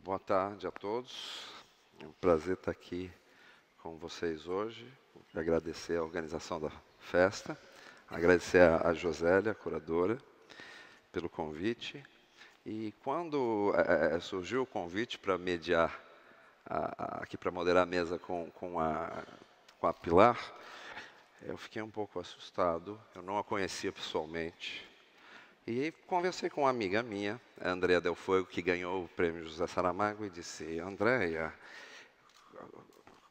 Boa tarde a todos. É um prazer estar aqui com vocês hoje. Agradecer a organização da festa, agradecer a Josélia, a curadora, pelo convite. E quando surgiu o convite para mediar, aqui para moderar a mesa com a Pilar, eu fiquei um pouco assustado. Eu não a conhecia pessoalmente. E aí conversei com uma amiga minha, a Andréa Del Fuego, que ganhou o prêmio José Saramago, e disse: Andréa,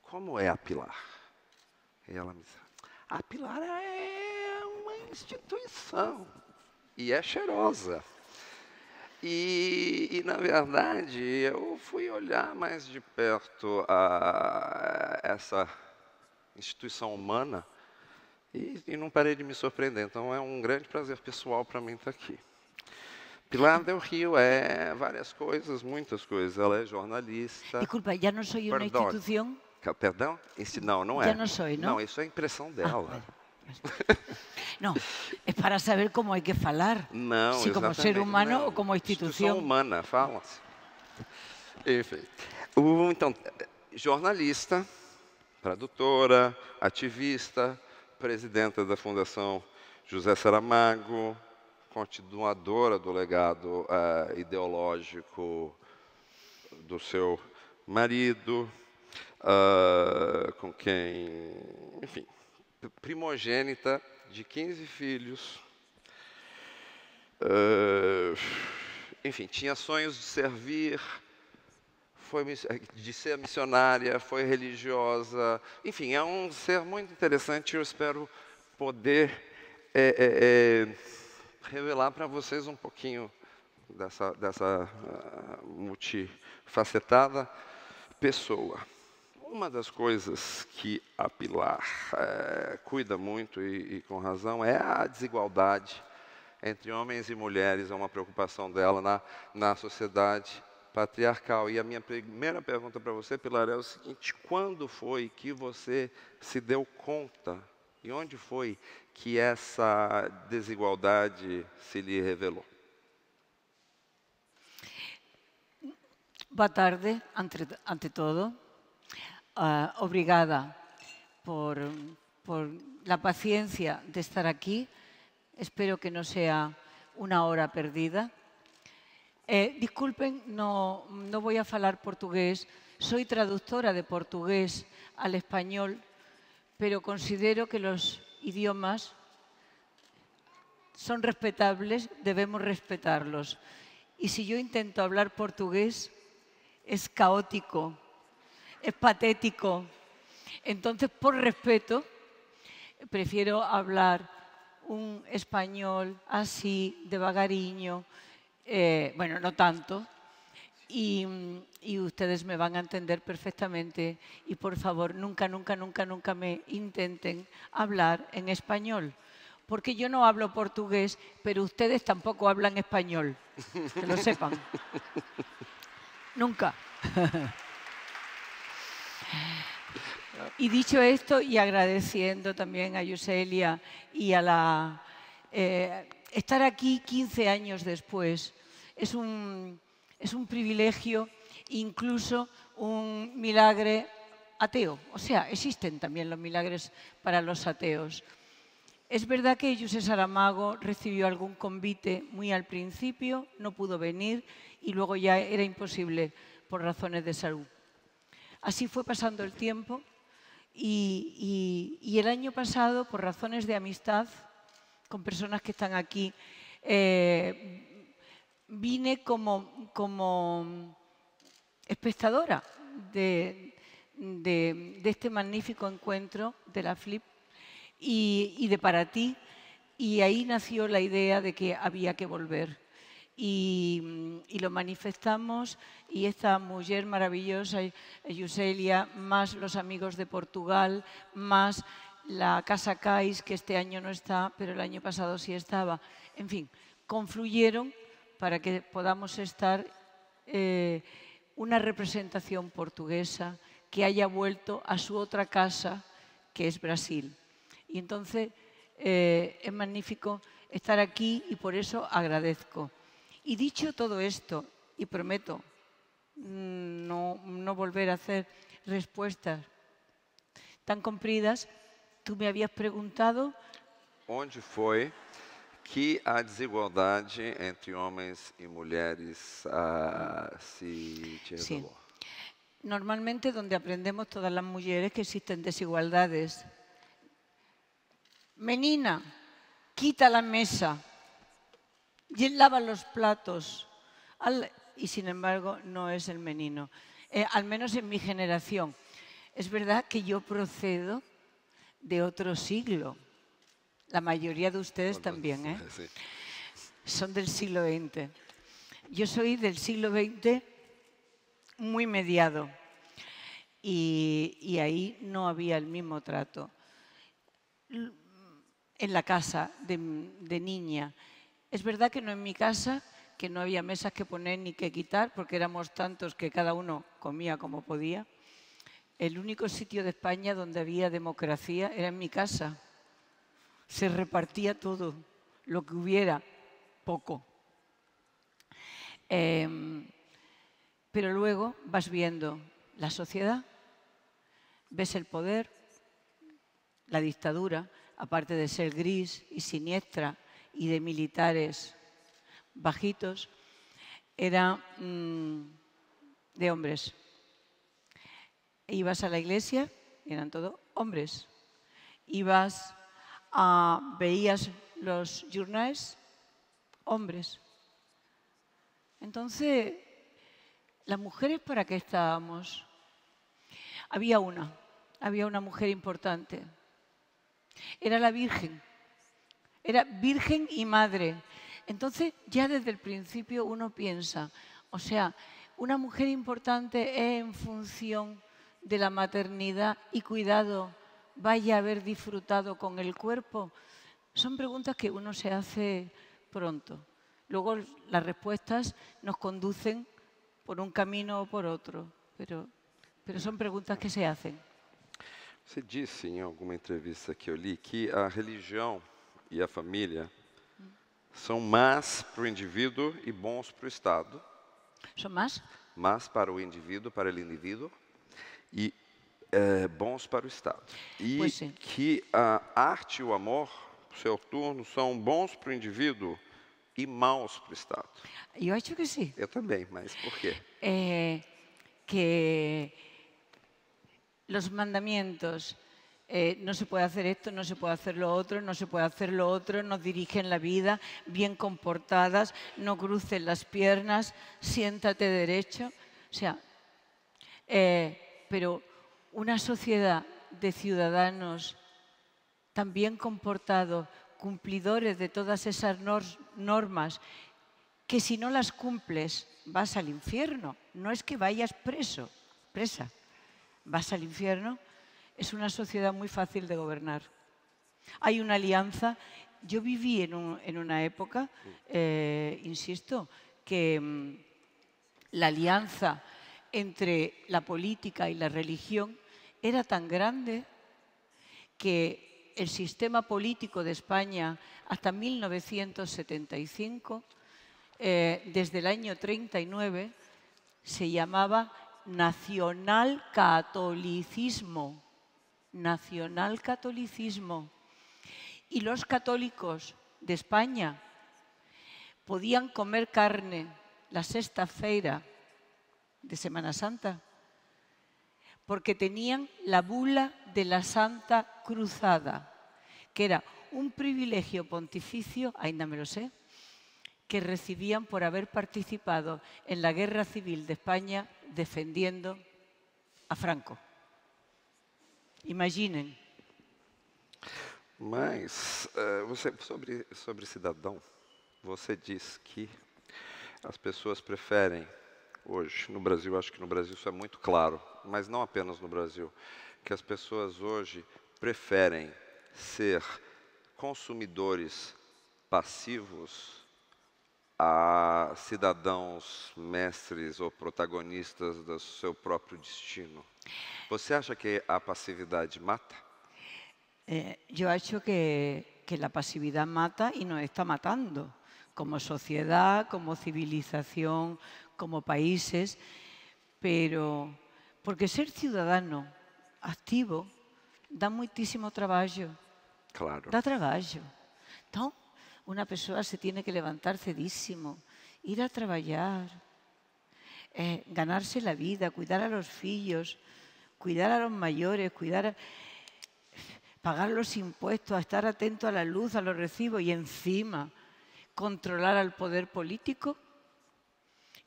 como é a Pilar? E ela me disse: a Pilar é uma instituição e é cheirosa. E na verdade, eu fui olhar mais de perto essa instituição humana e não parei de me surpreender. Então é um grande prazer pessoal para mim estar aqui. Pilar del Rio é várias coisas, muitas coisas. Ela é jornalista. Disculpa, ¿ya no soy una Perdão. institución? Perdão? Não, não é. Já não sou, não? Não, isso é a impressão dela. Não, é para saber como hay que falar. Não, se como ser humano não. ou como instituição. Humana, fala-se. Enfim. Então, jornalista, tradutora, ativista, presidenta da Fundação José Saramago, continuadora do legado ideológico do seu marido, com quem, enfim, primogênita de 15 filhos. Enfim, tinha sonhos de servir, de ser missionária, foi religiosa. Enfim, é um ser muito interessante. Eu espero poder revelar para vocês um pouquinho dessa multifacetada pessoa. Uma das coisas que a Pilar cuida muito, e com razão, é a desigualdade entre homens e mulheres. É uma preocupação dela na sociedade patriarcal. E a minha primeira pergunta para você, Pilar, é o seguinte: quando foi que você se deu conta, e onde foi que essa desigualdade se lhe revelou? Boa tarde, ante todo. Obrigada por la paciencia de estar aquí. Espero que no sea una hora perdida. Disculpen, no voy a falar portugués. Soy traductora de portugués al español, pero considero que los idiomas son respetables, debemos respetarlos. Y si yo intento hablar portugués, es caótico, es patético. Entonces, por respeto, prefiero hablar un español así, devagariño, bueno, no tanto, y ustedes me van a entender perfectamente. Y por favor, nunca, nunca, nunca, nunca me intenten hablar en español, porque yo no hablo portugués, pero ustedes tampoco hablan español, que lo sepan. Nunca. Y dicho esto, y agradeciendo también a Yuselia y a estar aquí 15 años después es un privilegio, incluso un milagre ateo. O sea, existen también los milagres para los ateos. Es verdad que José Saramago recibió algún convite muy al principio, no pudo venir y luego ya era imposible por razones de salud. Así fue pasando el tiempo y el año pasado, por razones de amistad con personas que están aquí, vine como espectadora de este magnífico encuentro de la FLIP y de Para Ti, y ahí nació la idea de que había que volver. Y lo manifestamos, y esta mujer maravillosa, Yuselia, más los amigos de Portugal, más la Casa Cais, que este año no está, pero el año pasado sí estaba. En fin, confluyeron para que podamos estar una representación portuguesa que haya vuelto a su otra casa, que es Brasil. Y entonces es magnífico estar aquí y por eso agradezco. Y dicho todo esto, y prometo no volver a hacer respuestas tan compridas. Tú me habías preguntado Onde foi que a desigualdade entre homens e mulheres se Sí. revelou? Normalmente donde aprendemos todas las mujeres que existen desigualdades. Menina, quita la mesa, y lava los platos. Y sin embargo no es el menino, al menos en mi generación. Es verdad que yo procedo de otro siglo. La mayoría de ustedes también, ¿eh? Sí. Son del siglo XX. Yo soy del siglo XX muy mediado y ahí no había el mismo trato. En la casa de niña, es verdad que no en mi casa, que no había mesas que poner ni que quitar porque éramos tantos que cada uno comía como podía. El único sitio de España donde había democracia era en mi casa. Se repartía todo, lo que hubiera, poco. Pero luego vas viendo la sociedad, ves el poder, la dictadura, aparte de ser gris y siniestra y de militares bajitos, era de hombres. Ibas a la iglesia, eran todos hombres. Veías los journals, hombres. Entonces, ¿las mujeres para qué estábamos? Había una mujer importante. Era la Virgen. Era virgen y madre. Entonces, ya desde el principio uno piensa, o sea, una mujer importante es en función de la maternidad y cuidado, vaya a haber disfrutado con el cuerpo. Son preguntas que uno se hace pronto. Luego las respuestas nos conducen por un camino o por otro, pero son preguntas que se hacen. Você disse em alguma entrevista que eu li que a religião e a família são más para o indivíduo e bons para o Estado. ¿Son más? Más para o indivíduo e bons para o Estado. E Pois sim. que a arte e o amor, o seu turno, são bons para o indivíduo e maus para o Estado. Yo acho que sí. Eu também, mas por quê? Que los mandamientos, no se puede hacer esto, no se puede hacer lo otro, no se puede hacer lo otro, nos dirigen la vida, bien comportadas, no cruces las piernas, siéntate derecho. O sea, pero una sociedad de ciudadanos tan bien comportados, cumplidores de todas esas normas, que si no las cumples vas al infierno. No es que vayas presa, vas al infierno. Es una sociedad muy fácil de gobernar. Hay una alianza. Yo viví en una época, insisto, que la alianza entre la política y la religión era tan grande que el sistema político de España hasta 1975, desde el año 39, se llamaba nacionalcatolicismo. Nacionalcatolicismo. Y los católicos de España podían comer carne la sexta-feira de Semana Santa porque tenían la bula de la Santa Cruzada, que era un privilegio pontificio, ainda me lo sé, que recibían por haber participado en la Guerra Civil de España defendiendo a Franco. Imaginem. Mas, sobre cidadão, você diz que as pessoas preferem, hoje, no Brasil, acho que no Brasil isso é muito claro, mas não apenas no Brasil, que as pessoas hoje preferem ser consumidores passivos a cidadãos mestres ou protagonistas do seu próprio destino. Você acha que a passividade mata? Yo acho que la pasividad mata y nos está matando, como sociedad, como civilización, como países, pero porque ser ciudadano activo dá muitísimo trabalho. Claro. Dá trabalho. Então, uma pessoa se tem que levantar cedíssimo, ir a trabalhar, ganarse a vida, cuidar a los filhos, cuidar a los mayores, pagar los impuestos, a estar atento a la luz, a los recibos y encima controlar al poder político.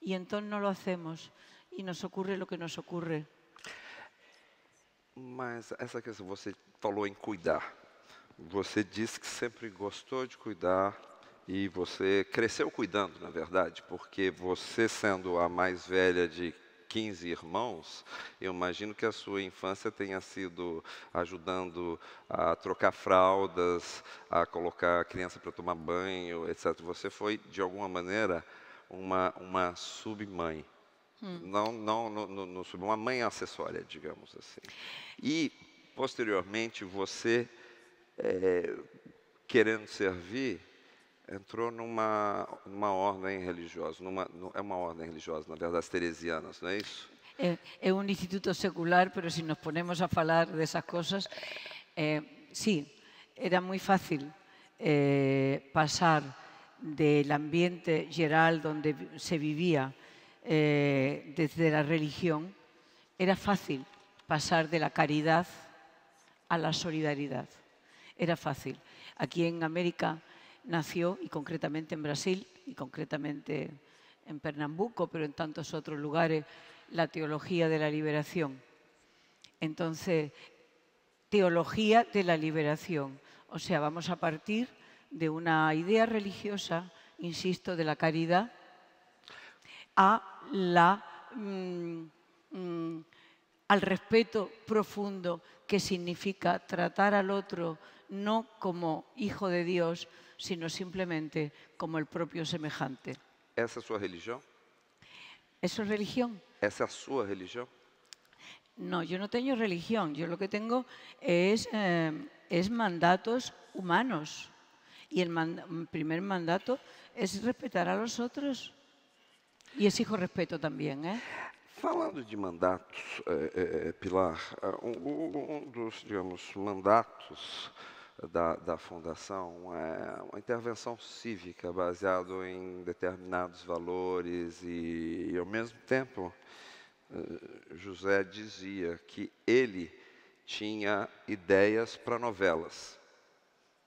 Y entonces no lo hacemos y nos ocurre lo que nos ocurre. Mas essa questão, você falou em cuidar. Você disse que sempre gostou de cuidar e você cresceu cuidando, na verdade, porque você sendo a mais velha de 15 irmãos, eu imagino que a sua infância tenha sido ajudando a trocar fraldas, a colocar a criança para tomar banho, etc. Você foi, de alguma maneira, uma submãe. Não uma mãe acessória, digamos assim. E, posteriormente, você, querendo servir, entrou numa ordem religiosa. É uma ordem religiosa, na verdade, as teresianas, não é isso? É um instituto secular, pero se nos ponemos a falar dessas coisas, sí, era muy fácil pasar del ambiente geral donde se vivía desde la religión, era fácil pasar de la caridad a la solidaridad. Era fácil. Aquí en América nació, y concretamente en Brasil, y concretamente en Pernambuco, pero en tantos otros lugares, la teología de la liberación. Entonces, teología de la liberación. O sea, vamos a partir de una idea religiosa, insisto, de la caridad, al respeto profundo que significa tratar al otro no como hijo de Dios, sino simplemente como el propio semejante. Essa é a sua religião? ¿Eso es religión? Essa é a sua religião? No, yo no tengo religión. Yo lo que tengo es mandatos humanos. Y el primer mandato es respetar a los otros. Y exijo respeto también, ¿eh? Falando de mandatos, Pilar, dos, digamos, mandatos da Fundação é uma intervenção cívica baseada em determinados valores e, ao mesmo tempo, José dizia que ele tinha ideias para novelas.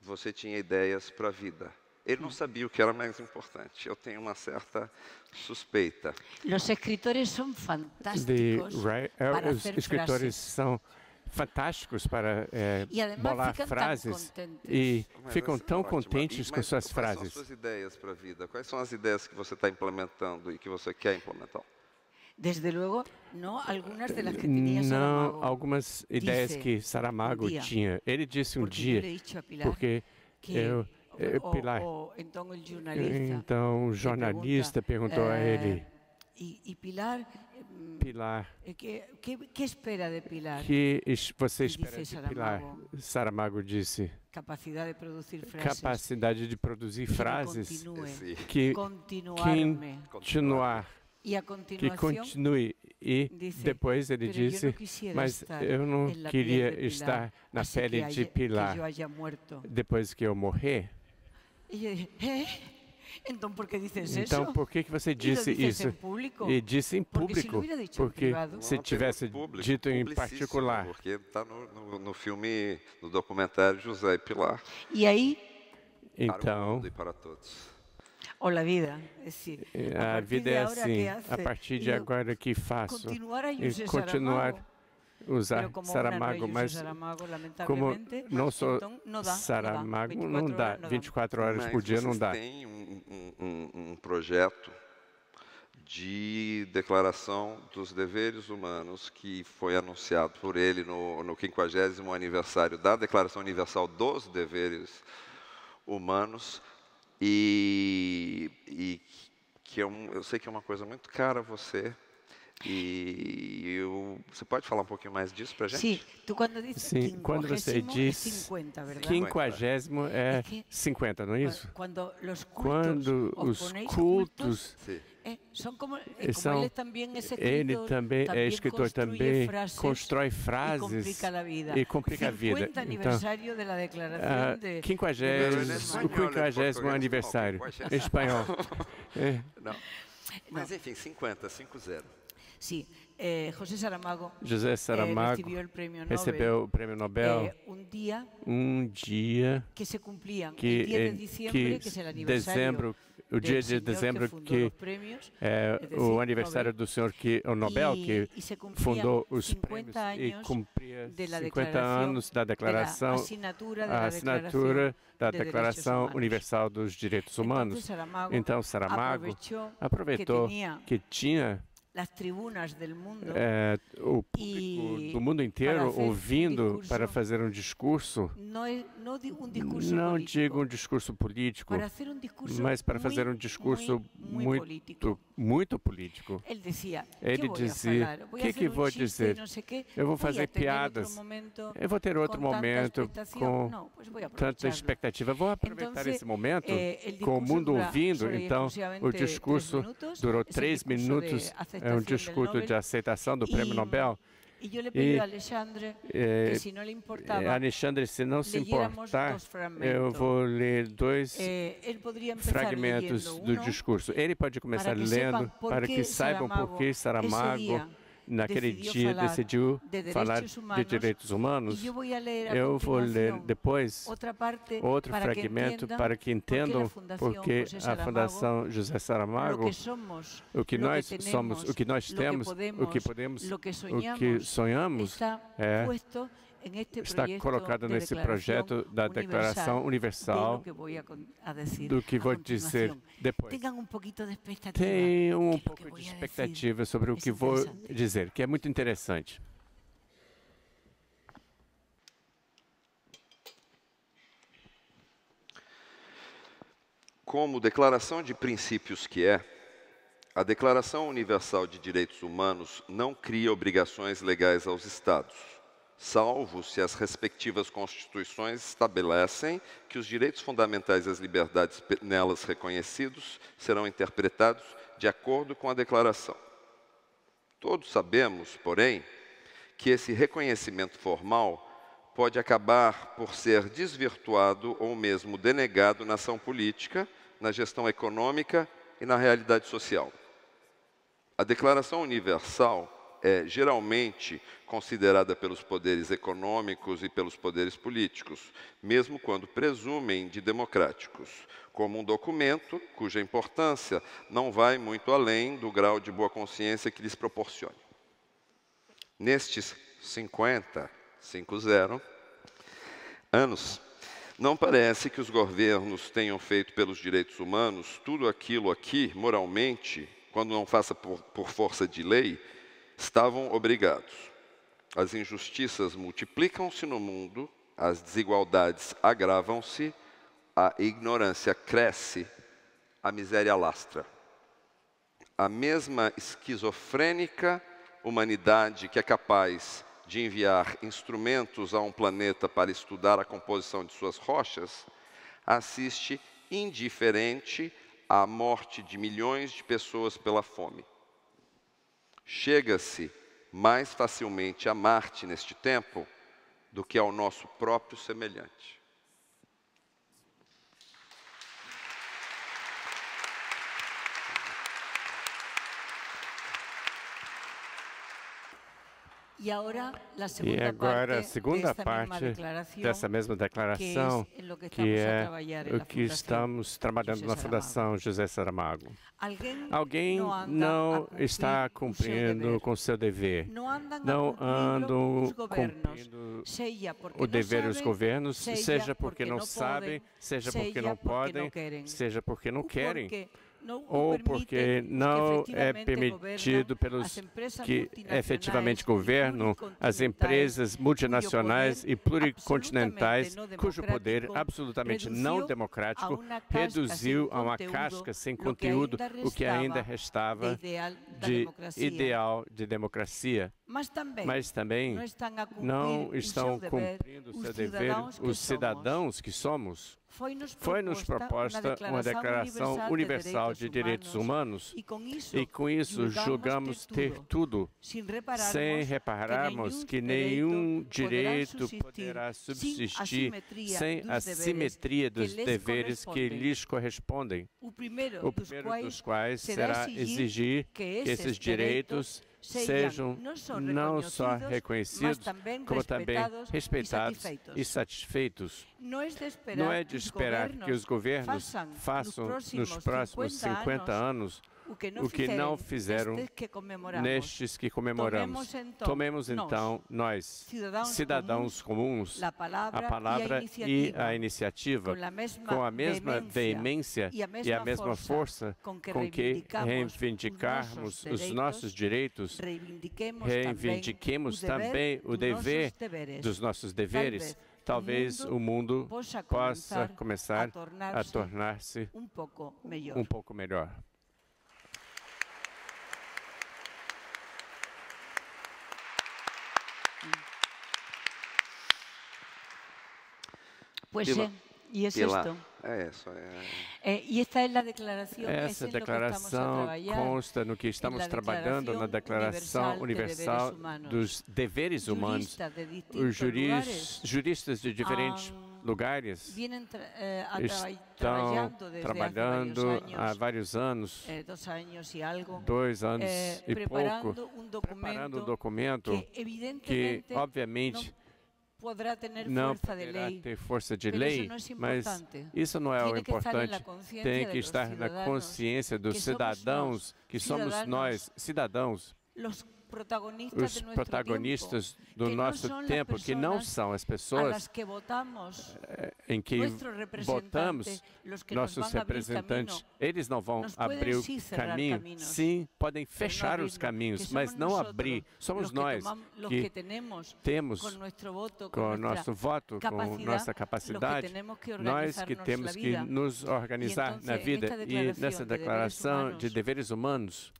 Você tinha ideias para a vida. Ele não sabia o que era mais importante. Eu tenho uma certa suspeita. Os escritores são fantásticos para os escritores são fantásticos para bolar frases e ficam tão contentes com suas frases. Quais são as suas ideias para a vida? Quais são as ideias que você está implementando e que você quer implementar? Desde logo, não algumas das que tinha Saramago. Não, algumas ideias que Saramago tinha. Ele disse um dia, porque Pilar, então o jornalista perguntou a ele, Pilar, que espera de Pilar? Que você espera de Pilar? Saramago disse, capacidade de produzir frases, que continuar, que continue. E depois ele disse, mas eu não queria estar na pele de Pilar depois que eu morrer. Então, por que dices isso? Então, por que você disse isso? E disse em público, porque se tivesse dito em particular. Porque está no filme, no documentário José e Pilar. E aí? Então, para todos. Ou a vida, a vida é assim, a partir de agora que faço, e continuar usar Saramago, mas como não sou Saramago, não dá, 24 horas por dia não dá. Tem um projeto de declaração dos deveres humanos que foi anunciado por ele no 50º aniversário da Declaração Universal dos Deveres Humanos, e que eu sei que é uma coisa muito cara a você. Você pode falar um pouquinho mais disso para a gente? Sim, quando você diz 50 é 50, não é isso? Quando os cultos Ele também é escritor, também constrói frases e complica a vida. Então, o 50º aniversário em espanhol. Não. Mas enfim, 50. Sim, José Saramago recebeu o Prêmio Nobel um dia que dezembro, o dia de dezembro, que é o aniversário do senhor o Nobel, que fundou os prêmios e cumpria 50 anos da declaração, a assinatura da Declaração Universal dos Direitos Humanos. Então, Saramago aproveitou que tinha o público do mundo inteiro ouvindo para fazer um discurso, não digo um discurso político, mas para fazer um discurso muito político. Ele dizia, o que vou dizer? Eu vou fazer piadas, eu vou ter outro momento com tanta expectativa. Vou aproveitar esse momento com o mundo ouvindo. Então, o discurso durou 3 minutos, é um discurso de aceitação do Prêmio Nobel. E Alexandre, se não se importar, eu vou ler 2 fragmentos do discurso. Ele pode começar lendo para que saibam por que Saramago, naquele dia, decidiu falar de direitos humanos. Eu vou ler depois outro fragmento para que entendam porque a Fundação José Saramago, o que nós somos, o que nós temos, o que podemos, o que sonhamos, está colocado nesse projeto da Declaração Universal do que vou dizer depois. Tenham um pouco de expectativa sobre o que vou dizer, que é muito interessante. Como declaração de princípios que é, a Declaração Universal de Direitos Humanos não cria obrigações legais aos Estados, salvo se as respectivas constituições estabelecem que os direitos fundamentais e as liberdades nelas reconhecidos serão interpretados de acordo com a declaração. Todos sabemos, porém, que esse reconhecimento formal pode acabar por ser desvirtuado ou mesmo denegado na ação política, na gestão econômica e na realidade social. A Declaração Universal é geralmente considerada pelos poderes econômicos e pelos poderes políticos, mesmo quando presumem de democráticos, como um documento cuja importância não vai muito além do grau de boa consciência que lhes proporcione. Nestes 50 anos, não parece que os governos tenham feito pelos direitos humanos tudo aquilo aqui, moralmente, quando não faça por força de lei, estavam obrigados. As injustiças multiplicam-se no mundo, as desigualdades agravam-se, a ignorância cresce, a miséria lastra. A mesma esquizofrênica humanidade que é capaz de enviar instrumentos a um planeta para estudar a composição de suas rochas, assiste indiferente à morte de milhões de pessoas pela fome. Chega-se mais facilmente a Marte neste tempo do que ao nosso próprio semelhante. E agora, a segunda parte dessa mesma declaração, que é o que estamos trabalhando na Fundação José Saramago. Alguém não está cumprindo com seu dever. Não andam cumprindo o dever dos governos, seja porque não sabem, seja porque não podem, seja porque não querem, ou porque não é permitido pelos que efetivamente governam as empresas multinacionais e pluricontinentais, cujo poder absolutamente não democrático reduziu a uma casca sem conteúdo o que ainda restava de ideal de democracia. Mas também não estão cumprindo o seu dever os cidadãos que somos. foi-nos proposta uma Declaração Universal de Direitos Humanos e com isso julgamos ter tudo, sem repararmos que nenhum direito poderá subsistir sem a simetria dos deveres que lhes correspondem. O primeiro dos quais será exigir que esses direitos sejam não só reconhecidos, como também respeitados e satisfeitos. Não é de esperar que os governos façam nos próximos 50 anos o que não fizeram nestes que comemoramos. Tomemos então, nós, cidadãos comuns, a palavra e a iniciativa com a mesma veemência e a mesma força com que reivindicarmos os nossos direitos, reivindiquemos também o dever dos nossos deveres. Talvez o mundo possa começar a tornar-se um pouco melhor. Pues y es esto. E esta é a declaração. Essa declaração consta no que estamos trabalhando na Declaração Universal dos Deveres Humanos. Os juristas de diferentes lugares estão trabalhando há vários anos, 2 anos e pouco, preparando um documento que, obviamente, não poderá ter força de lei, mas isso não é o importante. Tem que estar na consciência dos cidadãos, que somos nós, cidadãos, os protagonistas do nosso tempo, que não são as pessoas em que votamos nossos representantes. Eles não vão abrir o caminho. Sim, podem fechar os caminhos, mas não abrir. Somos nós que temos, com o nosso voto, com nossa capacidade, nós que temos que nos organizar na vida. E nessa Declaração de Deveres Humanos,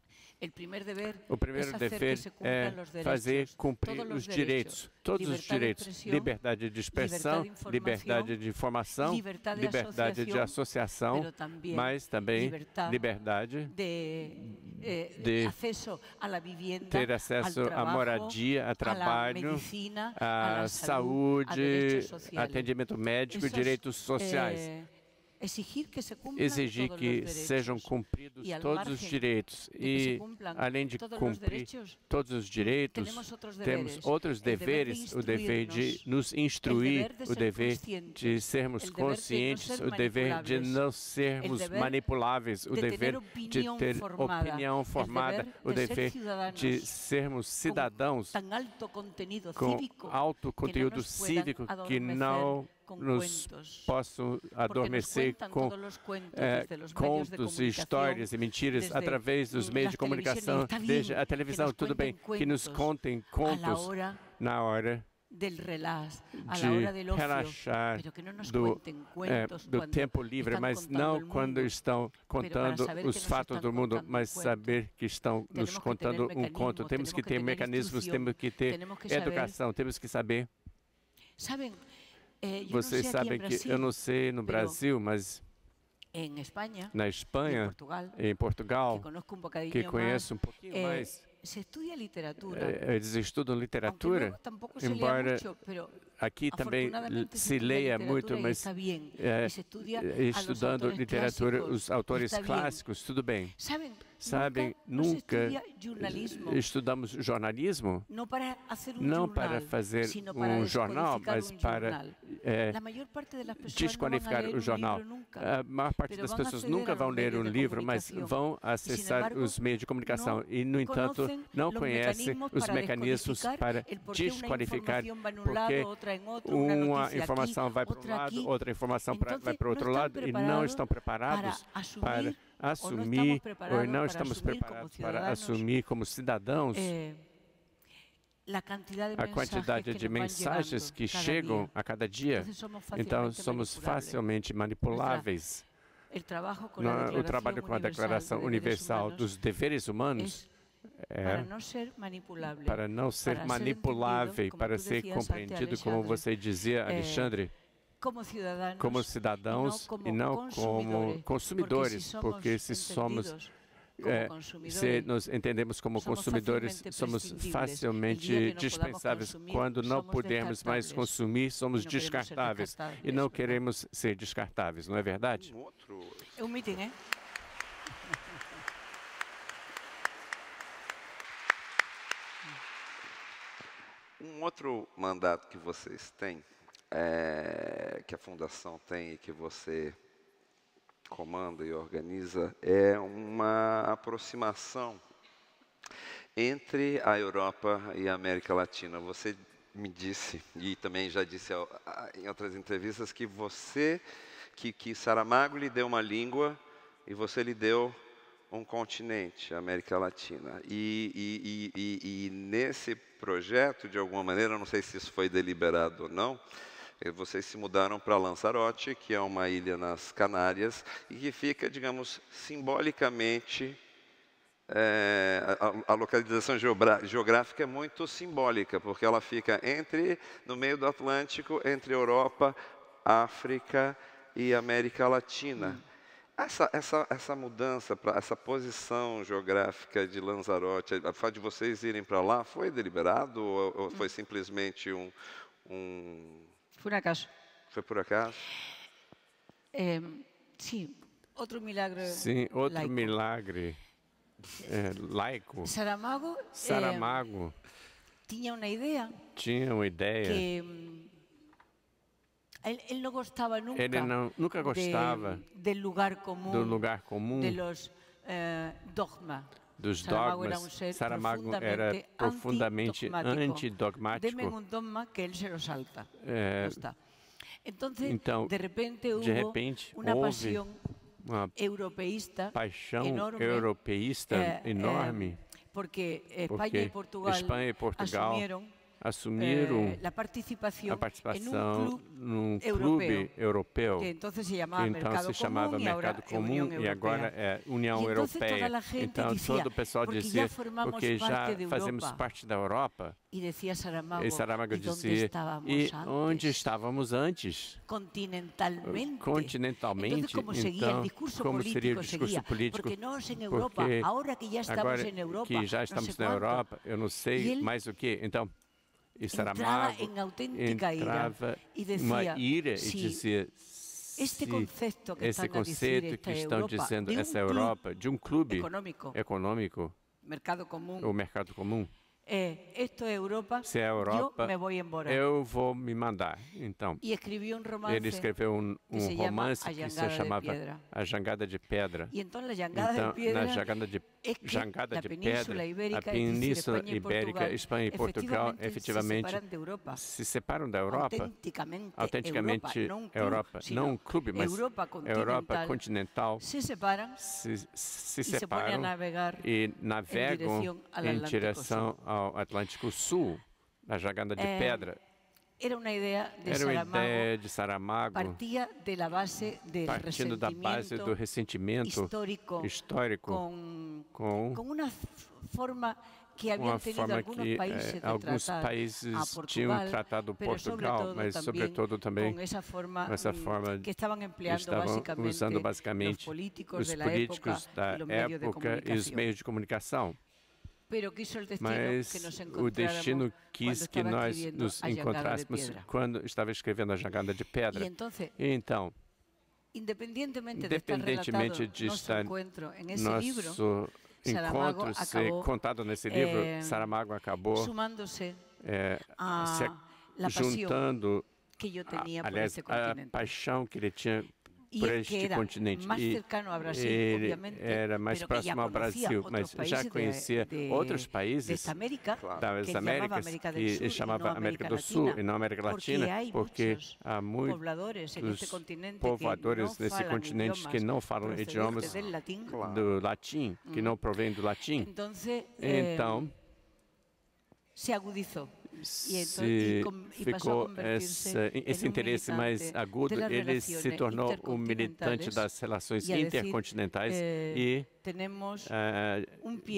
o primeiro dever é fazer cumprir os direitos, todos os direitos, liberdade de expressão, liberdade de informação, liberdade de associação, mas também liberdade de ter acesso à moradia, a trabalho, à saúde, atendimento médico, direitos sociais. Exigir que sejam cumpridos todos os direitos e, além de cumprir todos os direitos, temos outros deveres, o dever de nos instruir, o dever de sermos conscientes, o dever de não sermos manipuláveis, o dever de ter opinião formada, o dever de sermos cidadãos com alto conteúdo cívico que não nos possam adormecer com contos, histórias e mentiras através dos meios de comunicação, desde a televisão, tudo bem, que nos contem contos na hora de relaxar do tempo livre, mas não quando estão contando os fatos do mundo, mas saber que estão nos contando um conto. Temos que ter mecanismos, temos que ter educação, temos que saber. Vocês sabem que, eu não sei no Brasil, mas na Espanha e em Portugal, que conheço um pouquinho mais, eles estudam literatura, embora aqui também se leia muito, mas estudando literatura, os autores clássicos, tudo bem. Sabem, nunca estudamos jornalismo, não para fazer um jornal, mas para desqualificar o jornal. A maior parte das pessoas nunca vão ler um livro, mas vão acessar os meios de comunicação e, no entanto, não conhecem os mecanismos para desqualificar, porque uma informação vai para um lado, outra informação vai para o outro lado, e não estão preparados para assumir, ou não estamos preparados para assumir como cidadãos a quantidade de mensagens que chegam a cada dia. Então, somos facilmente manipuláveis. O trabalho com a Declaração Universal dos Deveres Humanos para não ser manipulável, para ser compreendido, como você dizia, Alexandre, como cidadãos e não como consumidores, porque se se nos entendemos como consumidores, somos facilmente dispensáveis. Quando não podemos mais consumir, somos descartáveis. E não queremos ser descartáveis, não é verdade? É um meeting, hein? Um outro mandato que vocês têm, que a Fundação tem e que você comanda e organiza, é uma aproximação entre a Europa e a América Latina. Você me disse, e também já disse em outras entrevistas, que Saramago lhe deu uma língua e você lhe deu um continente, a América Latina. E nesse projeto, de alguma maneira, não sei se isso foi deliberado ou não, vocês se mudaram para Lanzarote, que é uma ilha nas Canárias, e que fica, digamos, simbolicamente, a localização geográfica é muito simbólica, porque ela fica no meio do Atlântico, entre Europa, África e América Latina. Essa mudança, essa posição geográfica de Lanzarote, a fato de vocês irem para lá, foi deliberado ou foi simplesmente Foi um acaso. Foi por acaso? Sim, outro milagre. Sim, outro milagre laico. Saramago tinha uma ideia. Que ele não gostava nunca gostava do lugar comum, dos dogmas. Saramago era profundamente antidogmático. Deme um dogma que ele se lo salta. Então, de repente, houve uma paixão europeísta enorme, porque Espanha e Portugal assumiram a participação num clube europeu, que então se chamava Mercado Comum e agora é União Europeia. Então todo o pessoal dizia, porque já fazemos parte da Europa. E Saramago dizia, e onde estávamos antes? Continentalmente. Então, como seria o discurso político? Porque nós, em Europa, agora que já estamos na Europa, eu não sei mais o que. Então, e Saramago entrava em uma ira e dizia, esse conceito que estão dizendo, essa Europa, de um clube econômico, o mercado comum, se é a Europa, eu vou me mandar. Então, ele escreveu um romance que se chamava A Jangada de Pedra. Então, na Jangada de Pedra, a Península Ibérica, Espanha e Portugal, efetivamente, se separam da Europa, autenticamente Europa, não um clube, mas Europa continental, se separam e navegam em direção ao Atlântico Sul, na Jangada de Pedra. Era uma ideia de Saramago, partindo da base do ressentimento histórico, com uma forma que alguns países tinham tratado Portugal, mas sobretudo também com essa forma que estavam usando basicamente os políticos da época e os meios de comunicação. Mas o destino quis que nós nos encontrássemos quando estava escrevendo A Jangada de Pedra. E então, independentemente de estar nosso encontro ser contado nesse livro, Saramago acabou se juntando, aliás, a paixão que ele tinha por este continente. E ele era mais próximo ao Brasil, mas já conhecia outros países das Américas, que chamava América do Sul e não América Latina, porque há muitos povoadores nesse continente que não falam idiomas do latim, que não provém do latim. Então, se agudizou. Ficou esse interesse mais agudo, ele se tornou um militante das relações intercontinentais e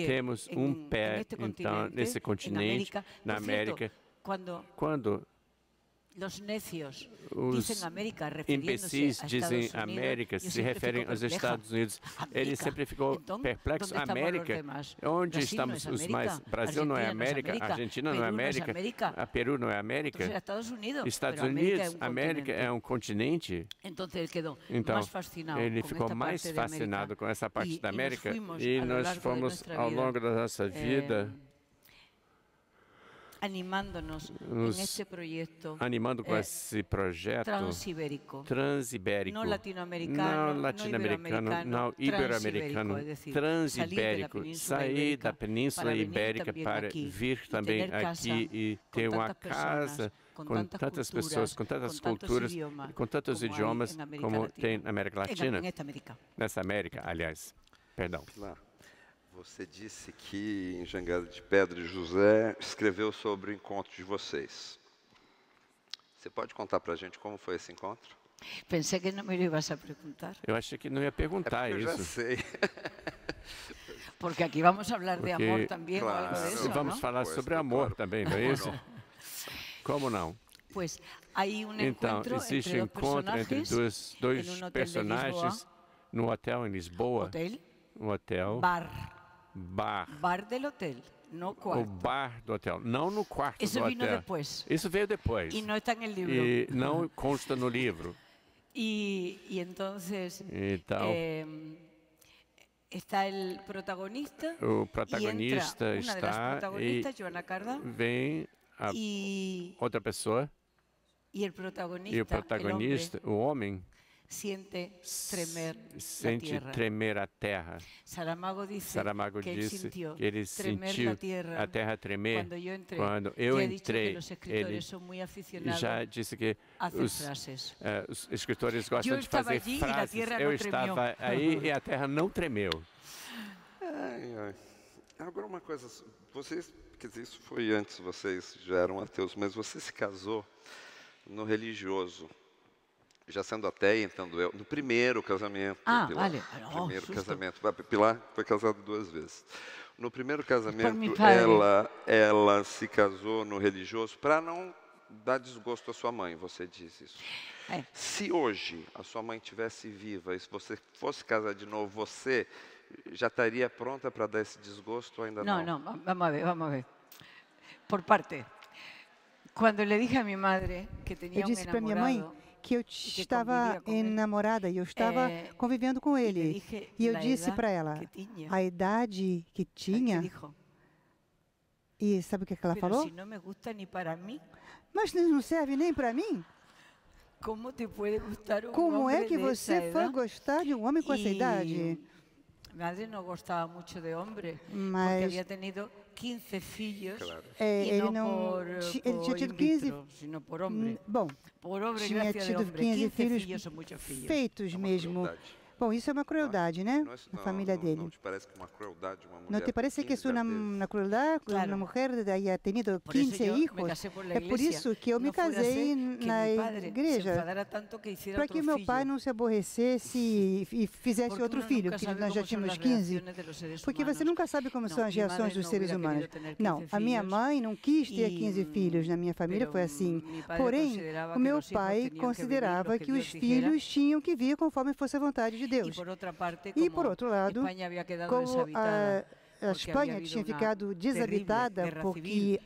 temos um pé então nesse continente, na América. Quando Os imbecis dizem América, se referem aos Estados Unidos. Ele sempre ficou perplexo. América, onde estamos os mais? Brasil não é América, Argentina não é América, Peru não é América, Estados Unidos, América é um continente. Então, ele ficou mais fascinado com essa parte da América e nós fomos, ao longo da nossa vida, animando com esse projeto transibérico, não latino-americano, não ibero-americano, transibérico, sair da Península Ibérica para vir também aqui e ter uma casa com tantas pessoas, com tantas culturas, com tantos idiomas como tem na América Latina, nessa América, aliás, perdão. Você disse que em Jangada de Pedra José escreveu sobre o encontro de vocês. Você pode contar para a gente como foi esse encontro? Pensei que não me ibas a perguntar. Eu achei que não ia perguntar isso. Eu já sei. Porque aqui vamos falar de amor também, claro, ou algo disso, vamos falar sobre amor também, não é isso? Como não? Pois, aí então, existe um encontro entre dois personagens no hotel em Lisboa. Um hotel. Bar do hotel, no quarto. O bar do hotel, não no quarto do hotel. Vino depois. Isso veio depois. E não está no livro. E não consta no livro. Então, está o protagonista. O protagonista está e Joana Carda, vem a outra pessoa. E o protagonista, o homem, sente tremer a terra. Saramago disse que ele sentiu a terra tremer quando eu entrei. Ele já disse que os escritores gostam de fazer frases. Eu estava aí e a terra não tremeu. Agora uma coisa, vocês, quer dizer, isso foi antes, vocês já eram ateus, mas você se casou no religioso. Já sendo ateia, entendo eu, no primeiro casamento. Pilar, vale. Primeiro casamento. Pilar foi casada 2 vezes. No primeiro casamento, ela se casou no religioso para não dar desgosto à sua mãe, você diz isso. Se hoje a sua mãe estivesse viva e se você fosse casar de novo, você já estaria pronta para dar esse desgosto ou ainda não? Não, vamos a ver. Por parte. Quando eu disse a minha madre que tinha um namorado, que eu estava enamorada e eu estava convivendo com ele. E eu disse para ela a idade que tinha. E sabe o que ela falou? Mas não serve nem para mim? Como é que você foi gostar de um homem com essa idade? Minha madre não gostava muito de homem, porque havia tenido 15 filhos, ele tinha tido 15 por homem. Bom, tinha tido 15 filhos feitos mesmo. Bom, isso é uma crueldade, né? A família dele. Não te parece que uma crueldade uma mulher? ¿No te parece que es una crueldad una mujer haya tenido 15 hijos? É por isso que eu me casei na igreja, para que meu pai não se aborrecesse e fizesse outro filho, porque nós já tínhamos 15. Porque você nunca sabe como são as reações dos seres humanos. Não, a minha mãe não quis ter 15 filhos, na minha família foi assim. Porém, o meu pai considerava que os filhos tinham que vir conforme fosse a vontade de Deus. E por outro lado, como a Espanha tinha ficado desabitada porque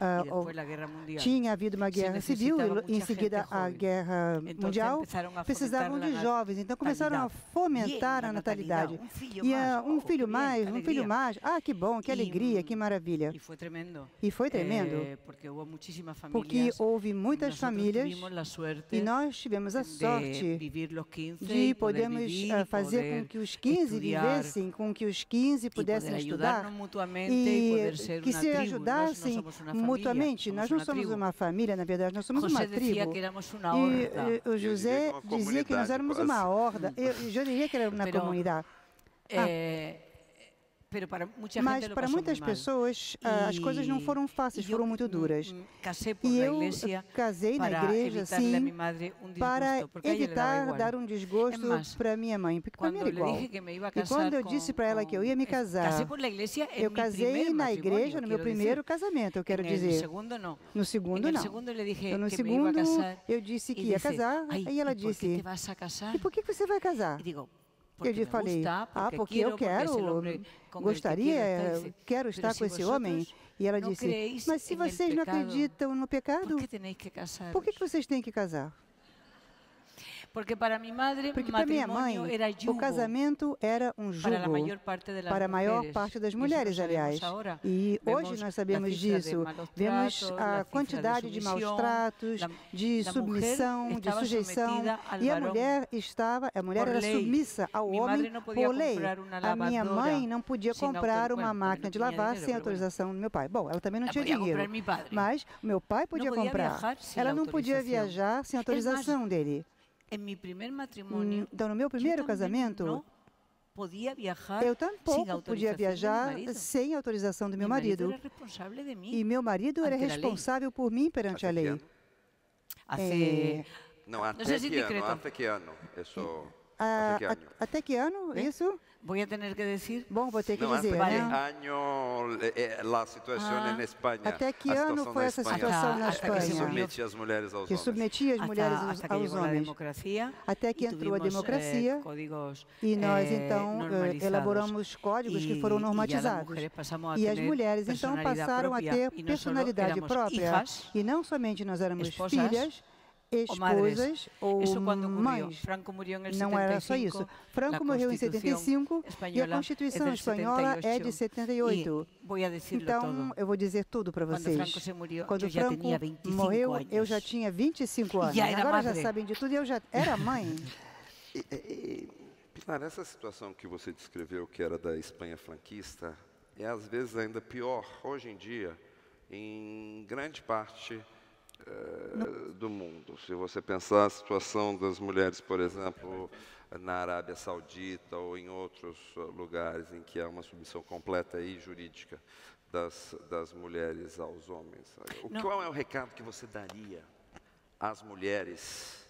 tinha havido uma guerra civil e em seguida a guerra mundial, precisavam de jovens, então começaram a fomentar a natalidade. E um filho mais, que bom, que alegria, que maravilha. E foi tremendo, porque houve muitas famílias e nós tivemos a sorte de podermos fazer com que os 15 vivessem, com que os 15 pudessem estudar e que se ajudassem mutuamente. Nós não somos uma família, na verdade, nós somos uma tribo. E o José dizia que nós éramos uma horda. Eu diria que era uma comunidade. Mas para muitas pessoas, as coisas não foram fáceis, foram muito duras. E eu casei na igreja, sim, para evitar dar um desgosto para minha mãe, porque para mim era igual. E quando eu disse para ela que eu ia me casar, eu casei na igreja no meu primeiro casamento, eu quero dizer. No segundo, não. Então, no segundo, eu disse que ia casar, e ela disse, e por que você vai casar? Eu falei, porque eu quero, gostaria, quero estar com esse homem. E ela disse, mas se vocês não acreditam no pecado, por que vocês têm que casar? Porque para minha mãe, o casamento era um jugo para a maior parte das mulheres, aliás. E hoje nós sabemos disso. Vemos a quantidade de maus tratos, de submissão, de sujeição. E a mulher era submissa ao homem por lei. A minha mãe não podia comprar uma máquina de lavar sem autorização do meu pai. Bom, ela também não tinha dinheiro, mas meu pai podia comprar. Ela não podia viajar sem autorização dele. Então, no meu primeiro casamento, eu tampouco podia viajar sem autorização do meu marido. E meu marido era responsável por mim perante a lei. Não, até que ano? Até que ano? Isso? Vou ter que dizer. Bom, vou ter que dizer, né? A situação na Espanha. Até que ano foi essa situação na Espanha? Que submetia as mulheres aos homens. Que submetia as mulheres aos homens. Até que entrou a democracia. E nós, então, elaboramos códigos que foram normatizados. E as mulheres, então, passaram a ter personalidade própria. E não somente nós éramos filhas, esposas ou mães. Não era só isso. Franco morreu em 75 e a Constituição espanhola é de 78. Então, eu vou dizer tudo para vocês. Quando Franco morreu, eu já tinha 25 anos. Agora já sabem de tudo e eu já era mãe. Pilar, essa situação que você descreveu, que era da Espanha franquista, é às vezes ainda pior hoje em dia, em grande parte do mundo. Se você pensar a situação das mulheres, por exemplo, na Arábia Saudita ou em outros lugares em que há uma submissão completa e jurídica das mulheres aos homens. Qual é o recado que você daria às mulheres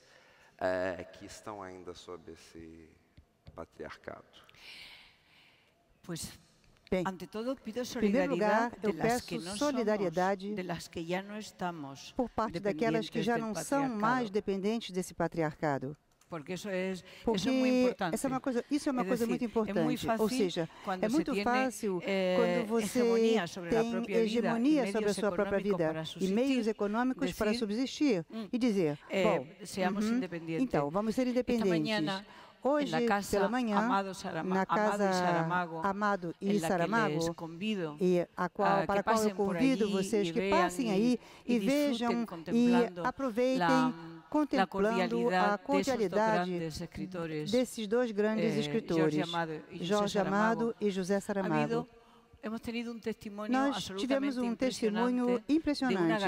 que estão ainda sob esse patriarcado? Bem, em primeiro lugar, eu peço solidariedade por parte daquelas que já não são mais dependentes desse patriarcado. Porque isso é uma coisa muito importante. Ou seja, é muito fácil quando você tem hegemonia sobre a sua própria vida e meios econômicos para subsistir e dizer, bom, então, vamos ser independentes. Hoje, pela manhã, na casa Amado e Saramago, para a qual eu convido vocês que passem aí e vejam e aproveitem, contemplando a cordialidade desses dois grandes escritores, Jorge Amado e José Saramago. Nós tivemos um testemunho impressionante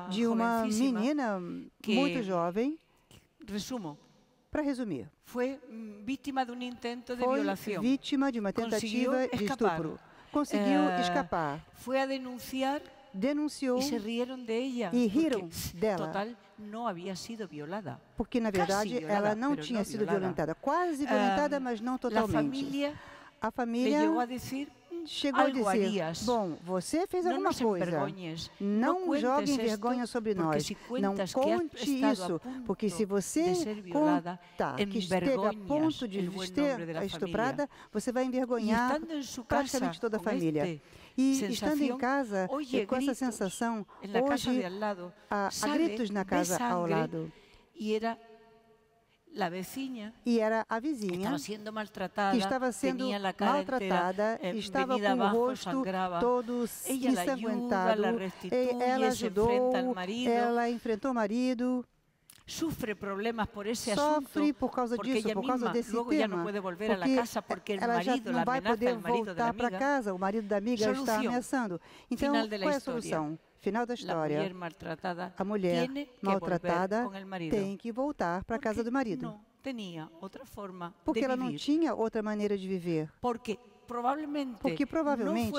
de uma menina muito jovem. Para resumir, foi vítima de uma tentativa de estupro. Conseguiu escapar. Foi a denunciar. Denunciou. E se riram dela. E riram dela. Total, não havia sido violada. Porque, na verdade, ela não tinha sido violentada. Quase violentada, mas não totalmente. A família chegou a dizer, bom, você fez alguma coisa, não jogue em vergonha sobre nós, não conte isso, porque se você contar que esteve a ponto de ser estuprada, você vai envergonhar praticamente toda a família. E estando em casa, com essa sensação, hoje há gritos na casa ao lado. E era a vizinha que estava sendo maltratada, estava com o rosto todo ensanguentado. Ela ajudou, ela enfrentou o marido. Sofre problemas por esse Sofre por causa disso, por causa desse tema, porque ela já não vai poder voltar para casa, o marido da amiga está ameaçando. Então, qual é a solução? Final da história, a mulher maltratada tem que voltar para a casa do marido. Porque ela não tinha outra maneira de viver. porque provavelmente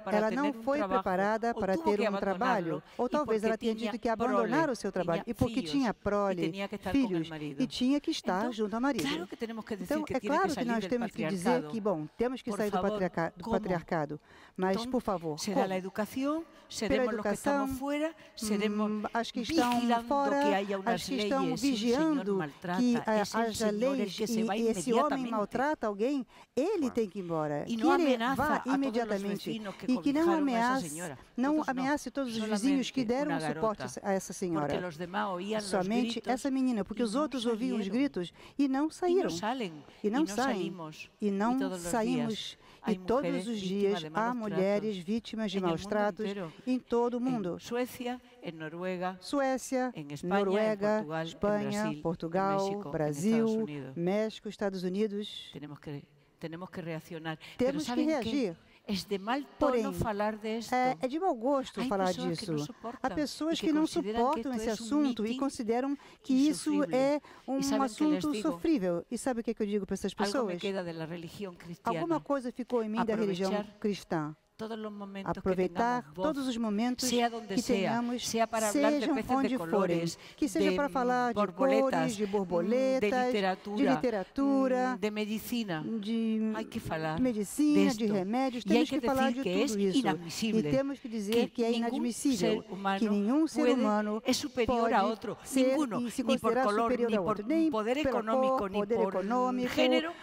ela não foi preparada para ter um trabalho, ou talvez ela tenha tido que abandonar o seu trabalho, e porque tinha prole, filhos, e tinha que estar junto ao marido. Então, é claro que nós temos que dizer que, bom, temos que sair do patriarcado, mas, por favor, será a educação, seremos os que estamos fora, seremos as que estão fora, as que estão vigiando que haja leis e esse homem maltrata alguém, ele tem que ir embora. E que ele vá imediatamente e que não ameace todos os vizinhos que deram suporte a essa senhora. Somente essa menina, porque os outros ouviam os gritos e não saíram. E não saem. E não saímos. E todos os dias há mulheres vítimas de maus tratos em todo o mundo. Suécia, Noruega, Espanha, Portugal, Brasil, México, Estados Unidos. Temos que reaccionar. Temos que reagir. Porém, é de mau gosto falar disso. Há pessoas que não suportam esse assunto e consideram que isso é um assunto sofrível. E sabe o que eu digo para essas pessoas? Alguma coisa ficou em mim da religião cristã. Aproveitar todos os momentos que tenhamos, sejam onde forem, que seja para falar de cores, de borboletas, de literatura, de medicina, de remédios, temos que falar de tudo isso. E temos que dizer que é inadmissível, que nenhum ser humano é superior a outro, se considerar superior a outro, nem poder econômico, nem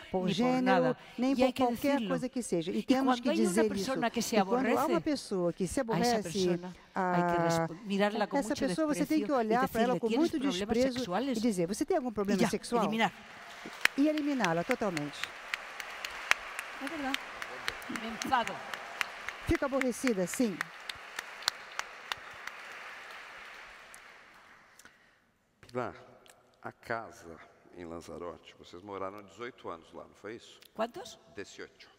por gênero, nem por qualquer coisa que seja. E temos que dizer isso. E quando há uma pessoa que se aborrece, essa pessoa você tem que olhar para ela com muito desprezo e dizer, você tem algum problema sexual? E eliminá-la totalmente. É verdade. Me enfado. Fica aborrecida, sim. Pilar, a casa em Lanzarote, vocês moraram 18 anos lá, não foi isso? Quantos? 18.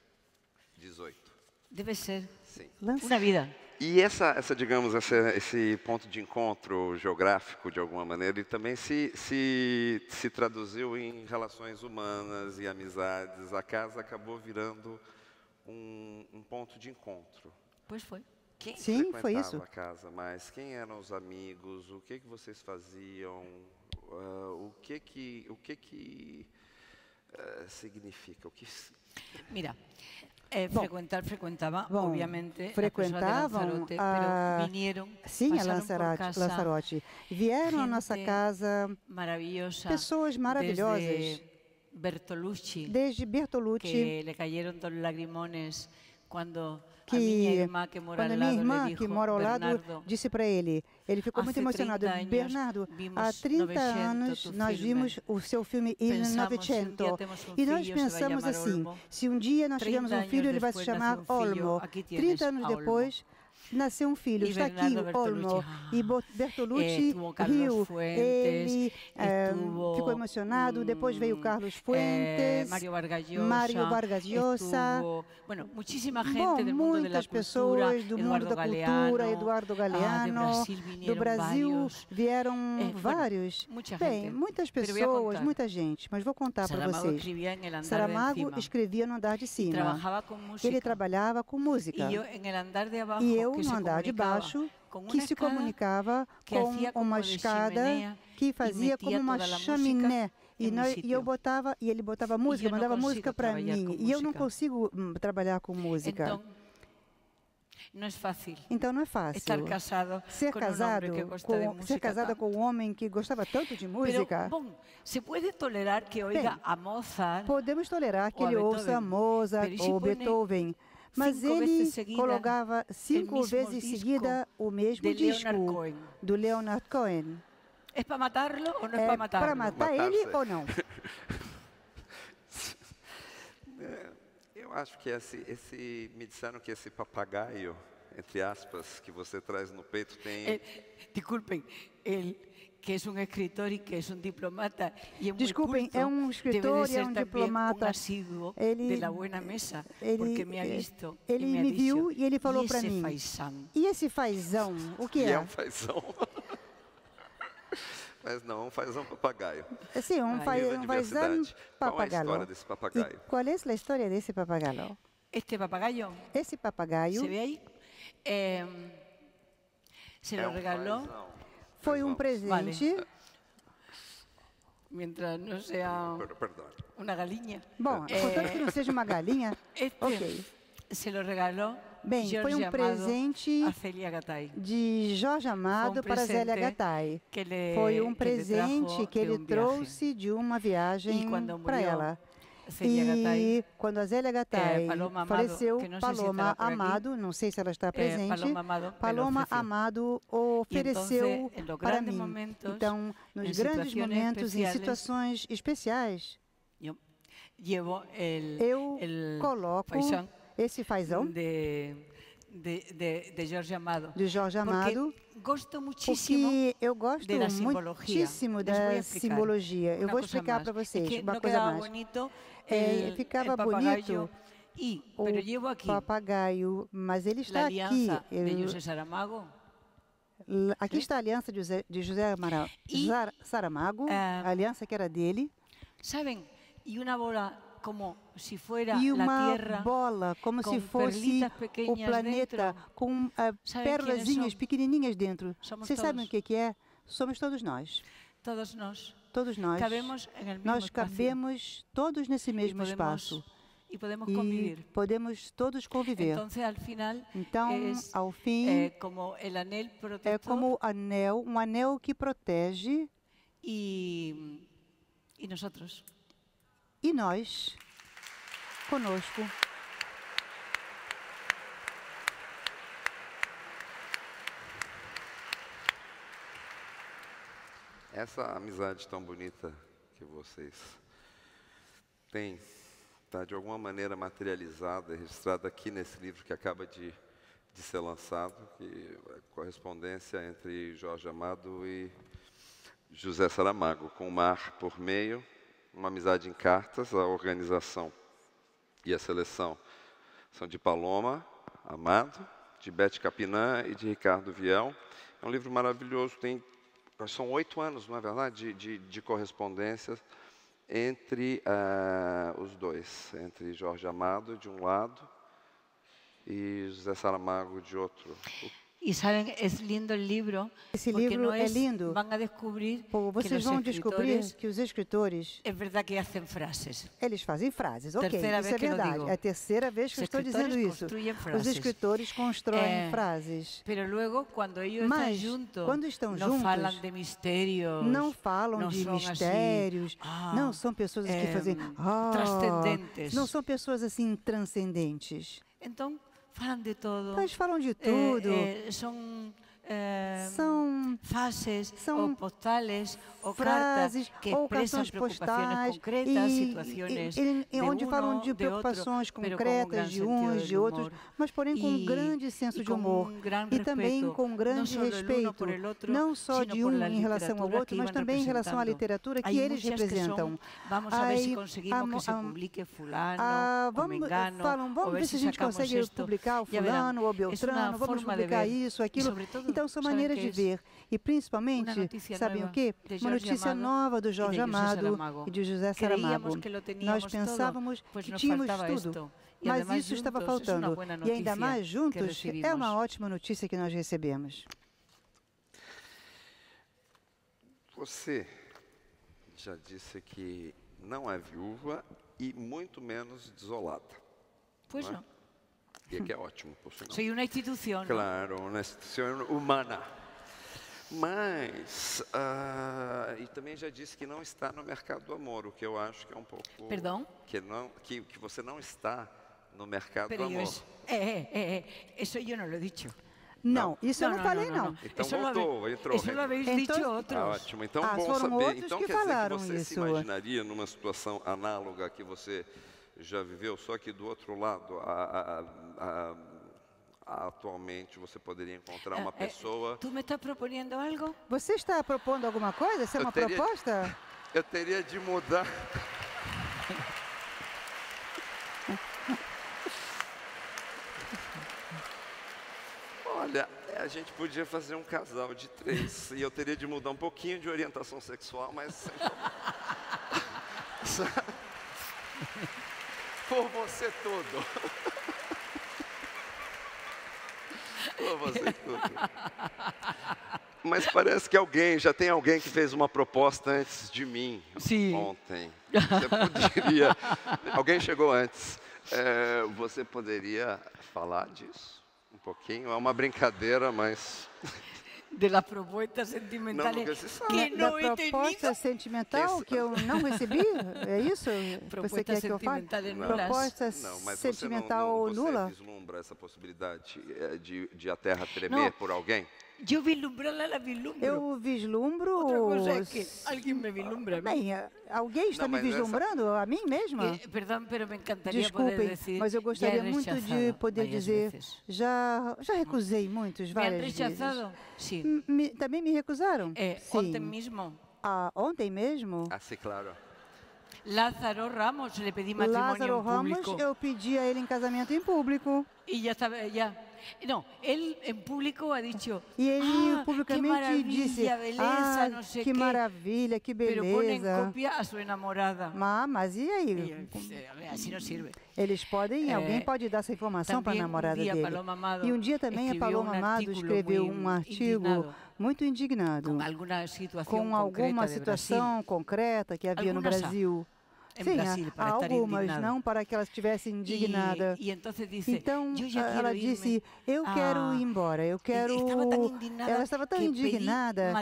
Deve ser. Sim. Uma vida. E esse ponto de encontro geográfico, de alguma maneira, ele também se traduziu em relações humanas e amizades. A casa acabou virando um ponto de encontro. Pois foi. Quem foi isso. A casa mais? Quem eram os amigos? O que vocês faziam? O que significa? Mira. Frequentava, obviamente, frequentavam mas vieram, sim, a Lanzarote. Vieram à nossa casa pessoas maravilhosas. Desde Bertolucci, que lhe caíram dos lagrimones quando a minha irmã, que mora ao lado, disse para ele, ele ficou muito emocionado. Bernardo, há 30 anos nós vimos o seu filme Il Novecento. E nós pensamos assim, se um dia nós tivermos um filho, ele vai se chamar Olmo. 30 anos depois, nasceu um filho, está aqui o Olmo. E Bertolucci riu, ele ficou emocionado, depois veio Carlos Fuentes, Mário Vargas Llosa, muitas pessoas do mundo da cultura, Eduardo Galeano, do Brasil vieram vários. Bem, muitas pessoas, muita gente, mas vou contar para vocês. Saramago escrevia no andar de cima, ele trabalhava com música, e eu no andar de baixo, que se comunicava com uma escada que fazia como uma chaminé. E ele botava música, mandava música para mim. E eu não consigo trabalhar com música. Então não é fácil. Ser casada com um homem que gostava tanto de música. Podemos tolerar que ele ouça Mozart ou Beethoven. Mas ele colocava 5 vezes em seguida o mesmo disco do Leonard Cohen. É para matá-lo ou não é para matá-lo? Para matar ele ou não? Eu acho que me disseram que esse papagaio, entre aspas, que você traz no peito tem... Desculpem, ele que é um escritor e que é um diplomata e é Desculpem, é um escritor e é um diplomata. Ele da boa mesa, porque me ha visto. Ele me viu e ele falou para mim. E esse fazão, o que é? É um fazão. Mas não, um fazão papagaio. Sim, um fazão papagaio. Qual é a história desse papagaio? Qual é a história desse papagaio? Esse papagaio. Se vê aí? Se lo regalou. Foi um presente. Vale. Mientras não seja uma galinha. Bom, contanto que não seja uma galinha. Ok. Se lo regalou. Bem, foi um presente de Jorge Amado para Zélia Gattai. Foi um presente que ele trouxe de uma viagem para ela. E quando a Zélia Gattai faleceu, Paloma Amado, não sei se ela está presente, Paloma Amado ofereceu para mim. Então, nos grandes momentos, em situações especiais, eu coloco esse fazão de Jorge Amado. Porque eu gosto muitíssimo da simbologia. Eu vou explicar para vocês uma coisa mais. Ficava bonito o papagaio, mas ele está aqui. Aqui está a aliança de José Saramago, a aliança que era dele. Sabem? E uma bola como se fosse se fosse o planeta com pérolazinhas pequenininhas dentro. Vocês sabem o que é? Somos todos nós. Todos nós. Todos nós. Nós cabemos todos nesse mesmo espaço. E podemos conviver. Podemos todos conviver. Então, ao fim, é como um anel que protege. E nós. E nós, conosco. Essa amizade tão bonita que vocês têm está de alguma maneira materializada, registrada aqui nesse livro que acaba de ser lançado, que é a correspondência entre Jorge Amado e José Saramago, com o mar por meio, uma amizade em cartas. A organização e a seleção são de Paloma Amado, de Beth Capinã e de Ricardo Viel. É um livro maravilhoso, são 8 anos, não é verdade, de correspondências entre os dois, entre Jorge Amado de um lado e José Saramago de outro. E sabem, é lindo o livro. Esse livro é lindo. Vocês vão descobrir que os escritores, é verdade que fazem frases. Eles fazem frases, ok, isso é verdade. É a terceira vez que eu estou dizendo isso. Os escritores constroem frases. Mas, quando estão juntos, não falam de mistérios, não são pessoas que fazem transcendentes. Não são pessoas assim transcendentes. Então, falam de tudo. Eles falam de tudo. São fases, ou postales, ou frases, cartas que ou expressam preocupações concretas, situações onde falam de preocupações concretas de uns, de outros, mas porém com um grande senso de humor e também com um grande respeito, não só de um em relação ao outro, mas também em relação à literatura que eles representam. Vamos ver se conseguimos que se publique fulano ou mengano, vamos ver se a gente consegue publicar o fulano ou Beltrano, vamos publicar isso, aquilo. Então, são maneiras de ver. E, principalmente, sabem o quê? Uma notícia nova do Jorge Amado e de José Saramago. Nós pensávamos que tínhamos tudo, mas isso estava faltando. E ainda mais juntos, é uma ótima notícia que nós recebemos. Você já disse que não é viúva e muito menos desolada. Pois não. E que é ótimo, por sinal. Sou uma instituição. Claro, uma instituição humana. Mas, e também já disse que não está no mercado do amor, o que eu acho que é um pouco... Perdão? Que você não está no mercado do amor. Isso eu não lo dito. Não, isso eu não falei, não. Então entrou. Isso lo habéis dito outros. Ótimo, então bom saber. Então quer dizer que você se imaginaria numa situação análoga que você já viveu, só que do outro lado, atualmente você poderia encontrar uma pessoa... Tu me está propondo algo? Você está propondo alguma coisa? Isso é uma proposta? Eu teria de mudar... Olha, a gente podia fazer um casal de 3 e eu teria de mudar um pouquinho de orientação sexual, mas... Por você tudo. Falou você tudo. Mas parece que já tem alguém que fez uma proposta antes de mim. Sim. Ontem. Você poderia... Alguém chegou antes. Você poderia falar disso um pouquinho? É uma brincadeira, mas... Da proposta sentimental da proposta sentimental que eu não recebi? É isso? Você quer que eu fale? Proposta sentimental nula? Você vislumbra essa possibilidade de a Terra tremer por alguém? Eu vislumbro. Eu vislumbro. Outra coisa é que alguém me vislumbra. Bem, alguém está me vislumbrando a mim mesma? Perdão, mas me encantaria Desculpem, poder dizer. mas eu gostaria muito de poder dizer. Já recusei várias vezes. Sim. Também me recusaram? Sim. Ontem mesmo. Ontem mesmo? Sim, claro. Lázaro Ramos, le pedí matrimonio Lázaro Ramos, eu pedi a ele em casamento em público. E já estava, não, ele em público ha dicho. E ele publicamente disse, que maravilha, que beleza. Pero pone em cópia a sua namorada. Mas e aí? Assim não serve. Eles podem, alguém pode dar essa informação para a namorada dele. E um dia também a Paloma Amado escreveu um artigo muito indignado com alguma situação concreta que havia no Brasil. Sim, há algumas, não para que ela estivesse indignada. Então, ela disse, eu quero ir embora, eu quero... Ela estava tão indignada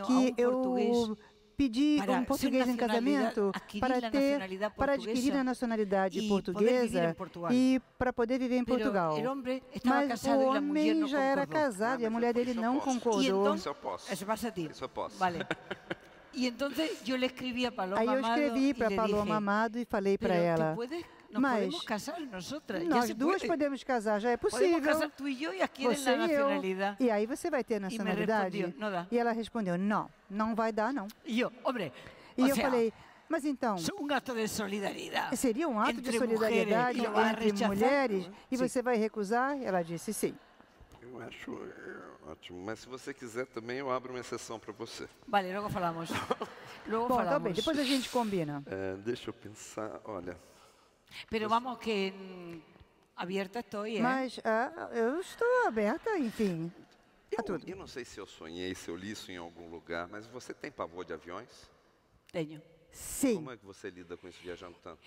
que eu pedi um português em casamento para adquirir a nacionalidade portuguesa e para poder viver em Portugal. Mas o homem já era casado e a mulher dele não concordou. Isso eu posso. Isso eu posso. Vale. E então eu lhe escrevi a Paloma Amado. Aí eu escrevi para Paloma Amado e falei para ela. Mas nós duas podemos casar, já é possível. Podemos casar tu e eu e aqui você na nacionalidade. E aí você vai ter nacionalidade? E ela respondeu, não vai dar, não. E eu falei, mas então... Um ato de solidariedade. Seria um ato de solidariedade entre mulheres e você vai recusar? Ela disse sim. Eu acho ótimo, mas se você quiser também eu abro uma exceção para você. Vale, logo falamos. Bom, tá bem, depois a gente combina. Deixa eu pensar, olha... Pero vamos que aberta estou, Mas eu estou aberta, enfim, a tudo. Eu não sei se eu sonhei, se eu li isso em algum lugar, mas você tem pavor de aviões? Tenho. Sim. Como é que você lida com isso viajando tanto?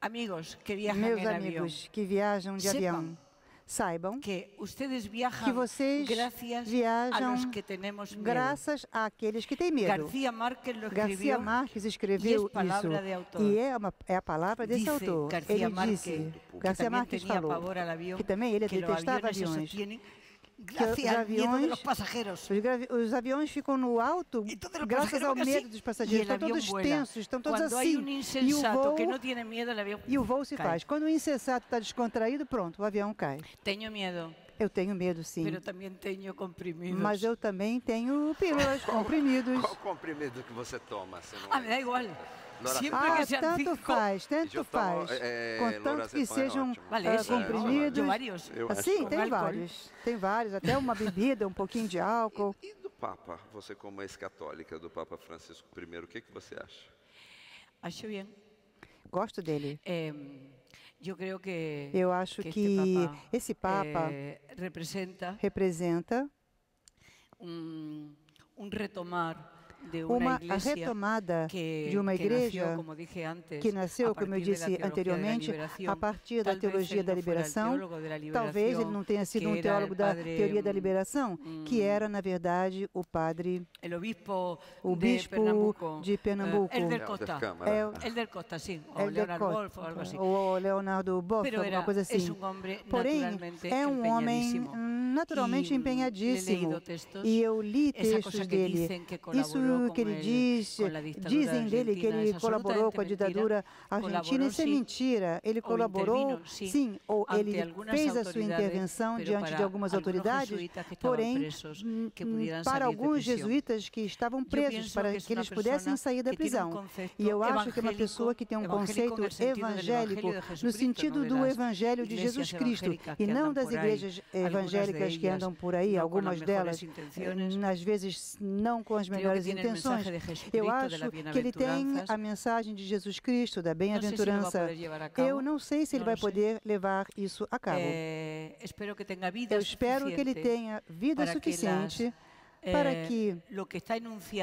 Amigos que viajam Meus em amigos avião. Que viajam de avião. Saibam que vocês viajam graças àqueles que têm medo. Garcia Marques escreveu isso e é a palavra desse autor. Ele disse, Garcia Marques falou que também ele detestava aviões. Os aviões ficam no alto graças ao medo dos passageiros. Estão todos tensos, estão todos assim. E o voo se faz. Quando o insensato está descontraído, pronto, o avião cai. Tenho medo. Eu tenho medo, sim. Mas eu também tenho pílulas, comprimidos. Qual comprimido que você toma? Me dá igual. Tanto faz. Contanto que sejam comprimidos. Sim, tem vários. Até uma bebida, um pouquinho de álcool. E do Papa? Você como ex-católica do Papa Francisco I, o que você acha? Acho bem. Gosto dele. Eu acho que esse Papa representa retomar uma retomada de uma igreja que nasceu, como eu disse anteriormente, a partir da teologia da liberação. Talvez ele não tenha sido um teólogo da teoria da liberação, que era, na verdade, o bispo de Pernambuco. Elder Costa, sim. Ou Leonardo Boff, alguma coisa assim. Porém, é um homem naturalmente empenhadíssimo. E eu li textos dele. Isso que ele diz, dizem dele que ele colaborou com a ditadura argentina, isso é mentira. Ele colaborou, sim, ou ele fez a sua intervenção diante de algumas autoridades, porém, para alguns jesuítas que estavam presos, para que eles pudessem sair da prisão. E eu acho que é uma pessoa que tem um conceito evangélico, no sentido do Evangelho de Jesus Cristo, e não das igrejas evangélicas amigas que andam por aí, algumas delas, às vezes não com as melhores intenções. Eu acho que ele tem a mensagem de Jesus Cristo, da bem-aventurança. Eu não sei se ele vai poder levar isso a cabo. Eu espero que ele tenha vida suficiente para que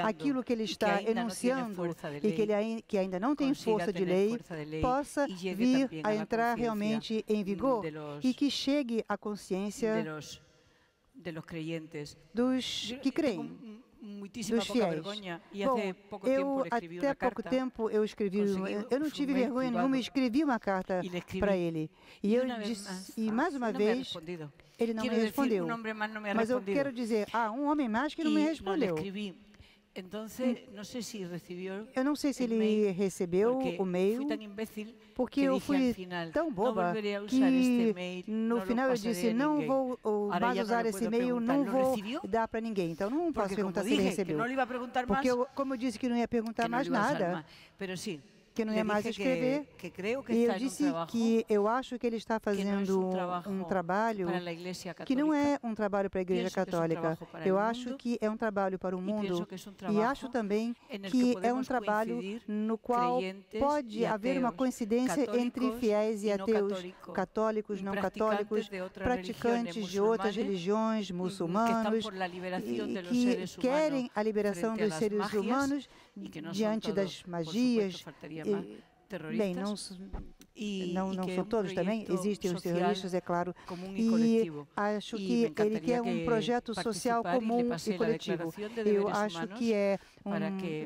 aquilo que ele está enunciando e que ainda não tem força de lei possa vir a entrar realmente em vigor e que chegue à consciência dos que creem, dos fiéis. Bom, até pouco tempo eu escrevi, eu não tive vergonha nenhuma e escrevi uma carta para ele. E mais uma vez, ele não me respondeu. Mas eu quero dizer, um homem mais que não me respondeu. Eu não sei se ele recebeu o e-mail, porque eu fui tão boba que no final eu disse, não vou mais usar esse e-mail, não vou dar para ninguém. Então não posso perguntar se ele recebeu. Porque como eu disse que não ia perguntar mais nada, que não ia mais escrever, e eu disse que eu acho que ele está fazendo um trabalho que não é um trabalho para a Igreja Católica. Eu acho que é um trabalho para o mundo e acho também que é um trabalho no qual pode haver uma coincidência entre fiéis e ateus, católicos, não católicos, praticantes de outras religiões, muçulmanos, que querem a liberação dos seres humanos diante das magias. Bem, não são todos também, existem os terroristas, é claro, e acho que ele quer um projeto social comum e coletivo. Eu acho que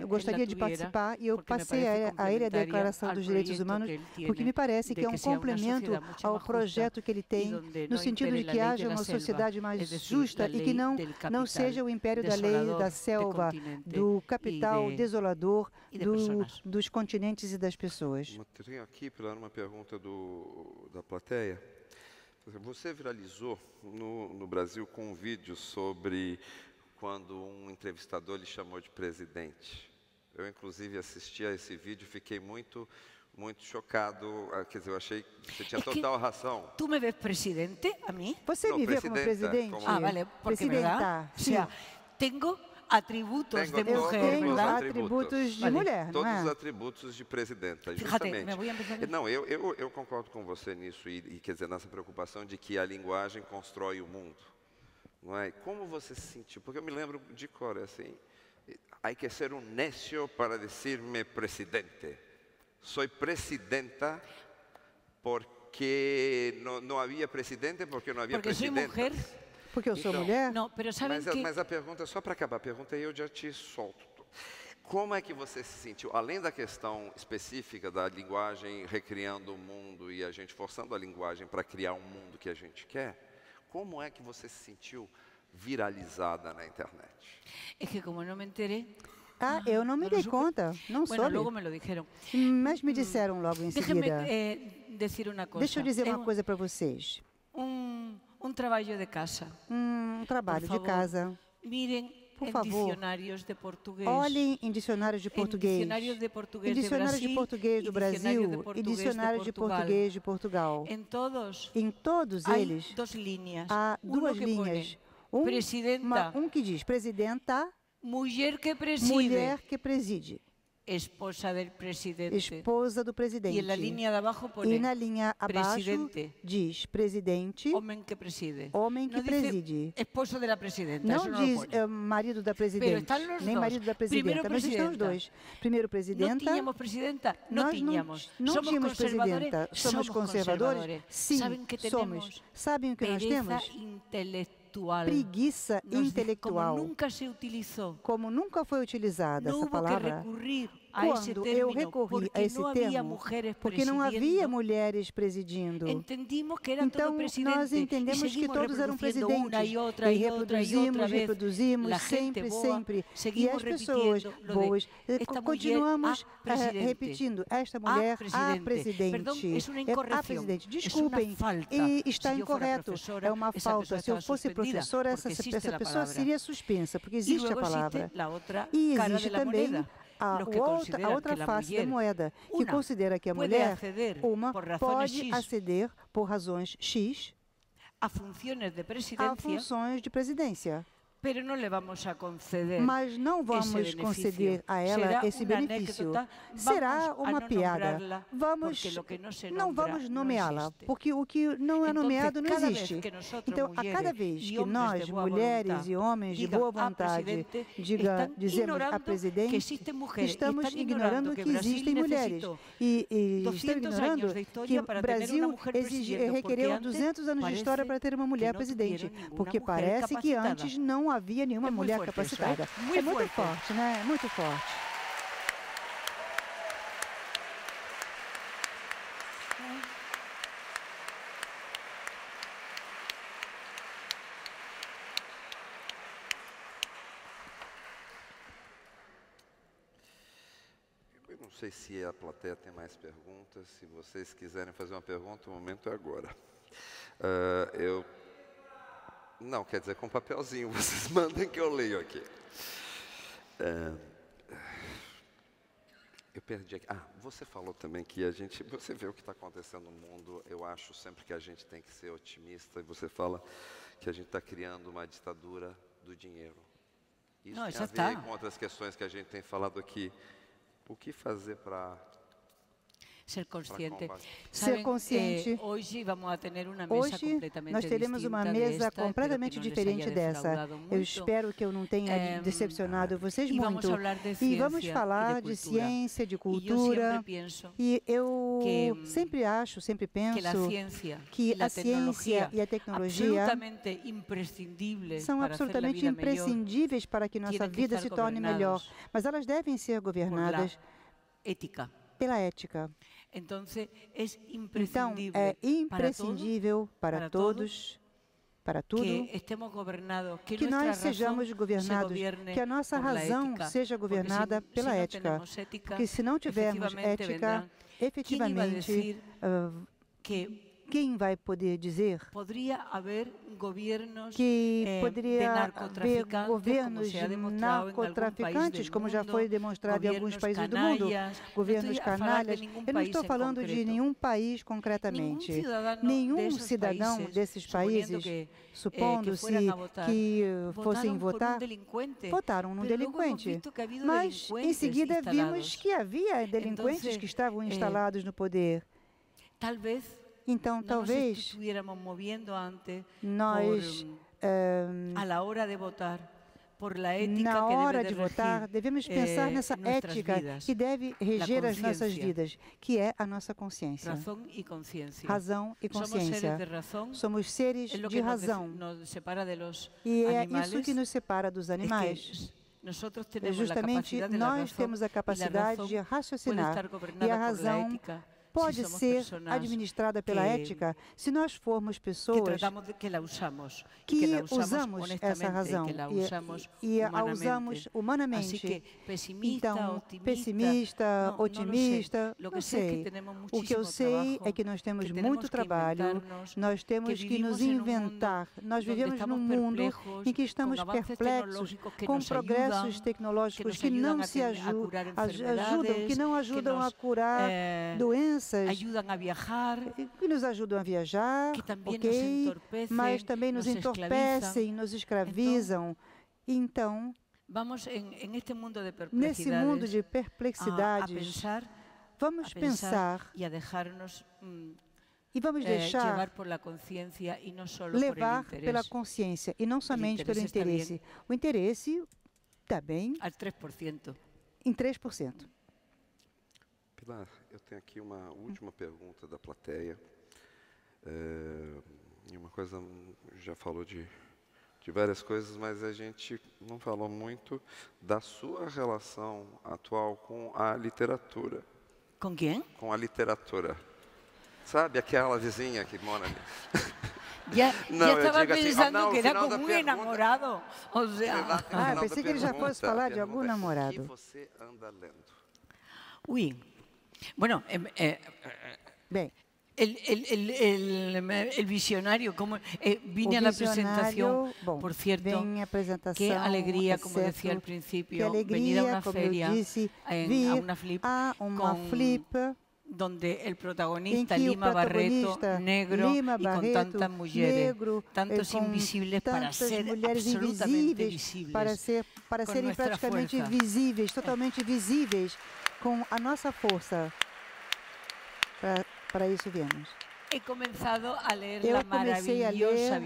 eu gostaria de participar e eu passei a ele a Declaração dos Direitos Humanos, porque me parece que é um complemento ao projeto que ele tem, no sentido de que haja uma sociedade mais justa e que não seja o império da lei, da selva, do capital desolador dos continentes e das pessoas. Eu tenho aqui, Pilar, uma pergunta da plateia. Você viralizou no Brasil com um vídeo sobre quando um entrevistador lhe chamou de presidente. Eu, inclusive, assisti a esse vídeo e fiquei muito chocado. Quer dizer, eu achei que você tinha total razão. Tu me vês presidente, a mim? Você me vê como presidente? Vale, porque presidenta. Tenho atributos de mulher, ¿verdad? Atributos de mulher, todos os atributos de presidenta, justamente. Não, eu concordo com você nisso e quer dizer, nessa preocupação de que a linguagem constrói o mundo. Não é? Como você se sentiu? Porque eu me lembro de cor, assim, hay que ser un necio para decirme presidente. Soy presidenta porque não havia presidente, porque não havia presidenta. Porque soy mujer. Porque eu sou mulher? Não, mas a pergunta, só para acabar a pergunta, aí eu já te solto. Como é que você se sentiu, além da questão específica da linguagem recriando o mundo e a gente forçando a linguagem para criar um mundo que a gente quer, como é que você se sentiu viralizada na internet? É que como não me enterei... eu não me dei conta, não soube. Logo me lo dijeron. Mas me disseram logo em seguida. Deixa eu dizer uma coisa para vocês. Um trabalho de casa. Trabalho de casa. Mirem por favor, dicionários de português. Olhem em dicionários de português. Dicionários de português, de português do Brasil e dicionários de português de Portugal. Em todos eles há duas linhas. Um que diz presidenta, mulher que preside. Esposa del presidente. Esposa do presidente. E na linha de abaixo pone, e na linha abaixo diz presidente. Homem que preside. Homem que preside. Esposo da presidenta. Não diz marido da presidente, nem marido da presidenta, mas estão os dois. Primeiro presidenta. Não tínhamos presidenta? Não tínhamos. Não tínhamos presidenta. Somos conservadores? Sim, somos. Sabem o que nós temos? Preguiça intelectual. Como nunca foi utilizada essa palavra. Quando eu recorri a esse termo, porque não havia mulheres presidindo. Então, nós entendemos que todos eram presidentes. E reproduzimos, sempre. E as pessoas boas, continuamos repetindo, esta mulher, a presidente. Desculpem, e está incorreto. É uma falta. Se eu fosse professora, essa pessoa seria suspensa, porque existe a palavra. E existe também a outra face da moeda, que considera que a mulher, pode aceder por razões X a funções de presidência. Mas não vamos conceder a ela esse benefício. Será uma piada. Não vamos nomeá-la, porque o que não é nomeado não existe. Então, a cada vez que nós, mulheres e homens de boa vontade, dizemos a presidente, estamos ignorando que existem mulheres. E estamos ignorando que o Brasil requereu 200 anos de história para ter uma mulher presidente, porque parece que antes não havia nenhuma mulher capacitada. É muito forte, né? É muito forte. Eu não sei se a plateia tem mais perguntas. Se vocês quiserem fazer uma pergunta, o momento é agora. Não, quer dizer, com papelzinho, vocês mandem que eu leio aqui. Eu perdi aqui. Você falou também que você vê o que está acontecendo no mundo, eu acho sempre que a gente tem que ser otimista, e você fala que a gente está criando uma ditadura do dinheiro. Isso tem a ver com outras questões que a gente tem falado aqui. O que fazer para... Ser consciente. Ser consciente. Hoje nós teremos uma mesa completamente diferente dessa. Eu espero que eu não tenha decepcionado vocês muito. E vamos falar de ciência, de cultura. E eu sempre penso que a ciência e a tecnologia são absolutamente imprescindíveis para que nossa vida se torne melhor. Mas elas devem ser governadas pela ética. Então, é imprescindível para todos, para tudo, que nós sejamos governados, que a nossa razão seja governada pela ética. Porque se não tivermos ética, efetivamente, quem vai poder dizer que poderia haver governos de narcotraficantes, como já foi demonstrado em alguns países do mundo, governos canalhas? Eu não estou falando de nenhum país concretamente. Nenhum cidadão desses países, supondo-se que fossem votar, votaram num delinquente. Mas, em seguida, vimos que havia delinquentes que estavam instalados no poder. Então, talvez nós, na hora de votar, devemos pensar nessa ética que deve reger as nossas vidas, que é a nossa consciência. Razão e consciência. Somos seres de razão. E é isso que nos separa dos animais. Justamente, nós temos a capacidade de raciocinar. E a razão pode ser administrada pela ética se nós formos pessoas que usamos essa razão e a usamos humanamente. Então, pessimista, otimista, não sei. O que eu sei é que nós temos muito trabalho, nós temos que nos inventar. Nós vivemos num mundo em que estamos perplexos com progressos tecnológicos que não se ajudam a curar doenças, que nos ajudam a viajar, mas também nos entorpecem, nos escravizam. Então, nesse mundo de perplexidades, vamos pensar e vamos deixar levar pela consciência e não somente pelo interesse. O interesse está bem em 3%. Pilar, eu tenho aqui uma última pergunta da plateia. E uma coisa, já falou de várias coisas, mas a gente não falou muito da sua relação atual com a literatura. Com quem? Com a literatura. Sabe aquela vizinha que mora ali? Já estava pensando assim, que era como um enamorado. Pensei que ele já fosse falar de algum namorado. O que você anda lendo? Ui. Bueno, el visionario, como vine a la presentación, por cierto, qué alegría, como decía al principio, venir a una feria, a una flip, donde el protagonista Lima Barreto, negro Lima y con tantas mujeres, tantos invisibles para ser absolutamente visibles, para serem praticamente visíveis, totalmente visíveis, com a nossa força. Para isso viemos. He comenzado a leer la maravillosa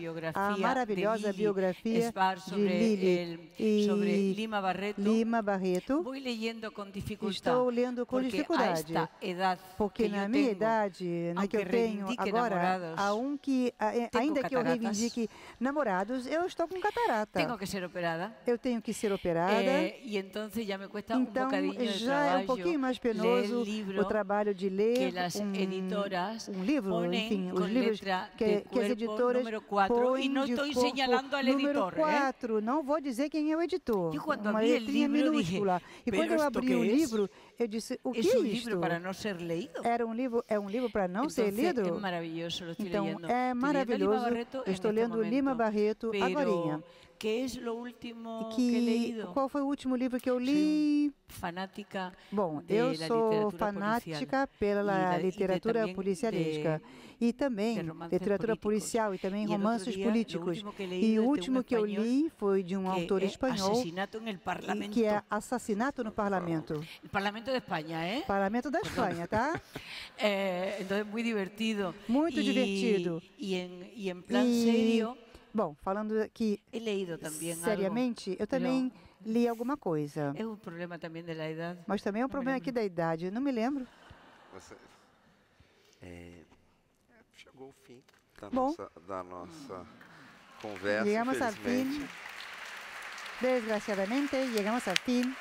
biografía de Lili sobre Lima Barreto. Voy leyendo con dificultad. Estou lendo com dificuldade. Porque na minha idade, na que eu tenho agora, ainda que eu reivindique namorados, eu estou com catarata. Tenho que ser operada. Eu tenho que ser operada. E então já me custa bocadinho de já é pouquinho mais penoso o trabalho de ler livro. Enfim, os livros que as editoras põem não estou señalando ao editor. Número 4, não vou dizer quem é o editor. Uma letrinha minúscula. E quando eu abri o livro, eu disse, o que é isto? É um livro para não ser lido. É um livro para não ser lido? É maravilhoso, lo estou leyendo. É maravilhoso. Eu estou lendo Lima Barreto agorinha. Que es lo último que he leído? Qual foi o último livro que eu li? Fanática. Bom, eu sou fanática pela literatura policialesca e também literatura policial e também romances políticos. E o último que eu li foi de um autor espanhol que é Assassinato no Parlamento. O Parlamento da Espanha, Parlamento da Espanha, tá? Então é muito divertido. Muito divertido. E em plan sério. Bom, falando aqui seriamente, eu também li alguma coisa. É um problema também da idade. Mas também é um problema aqui da idade, eu não me lembro. Chegou o fim da nossa conversa, Llegamos al fin. Desgraciadamente, llegamos al fin.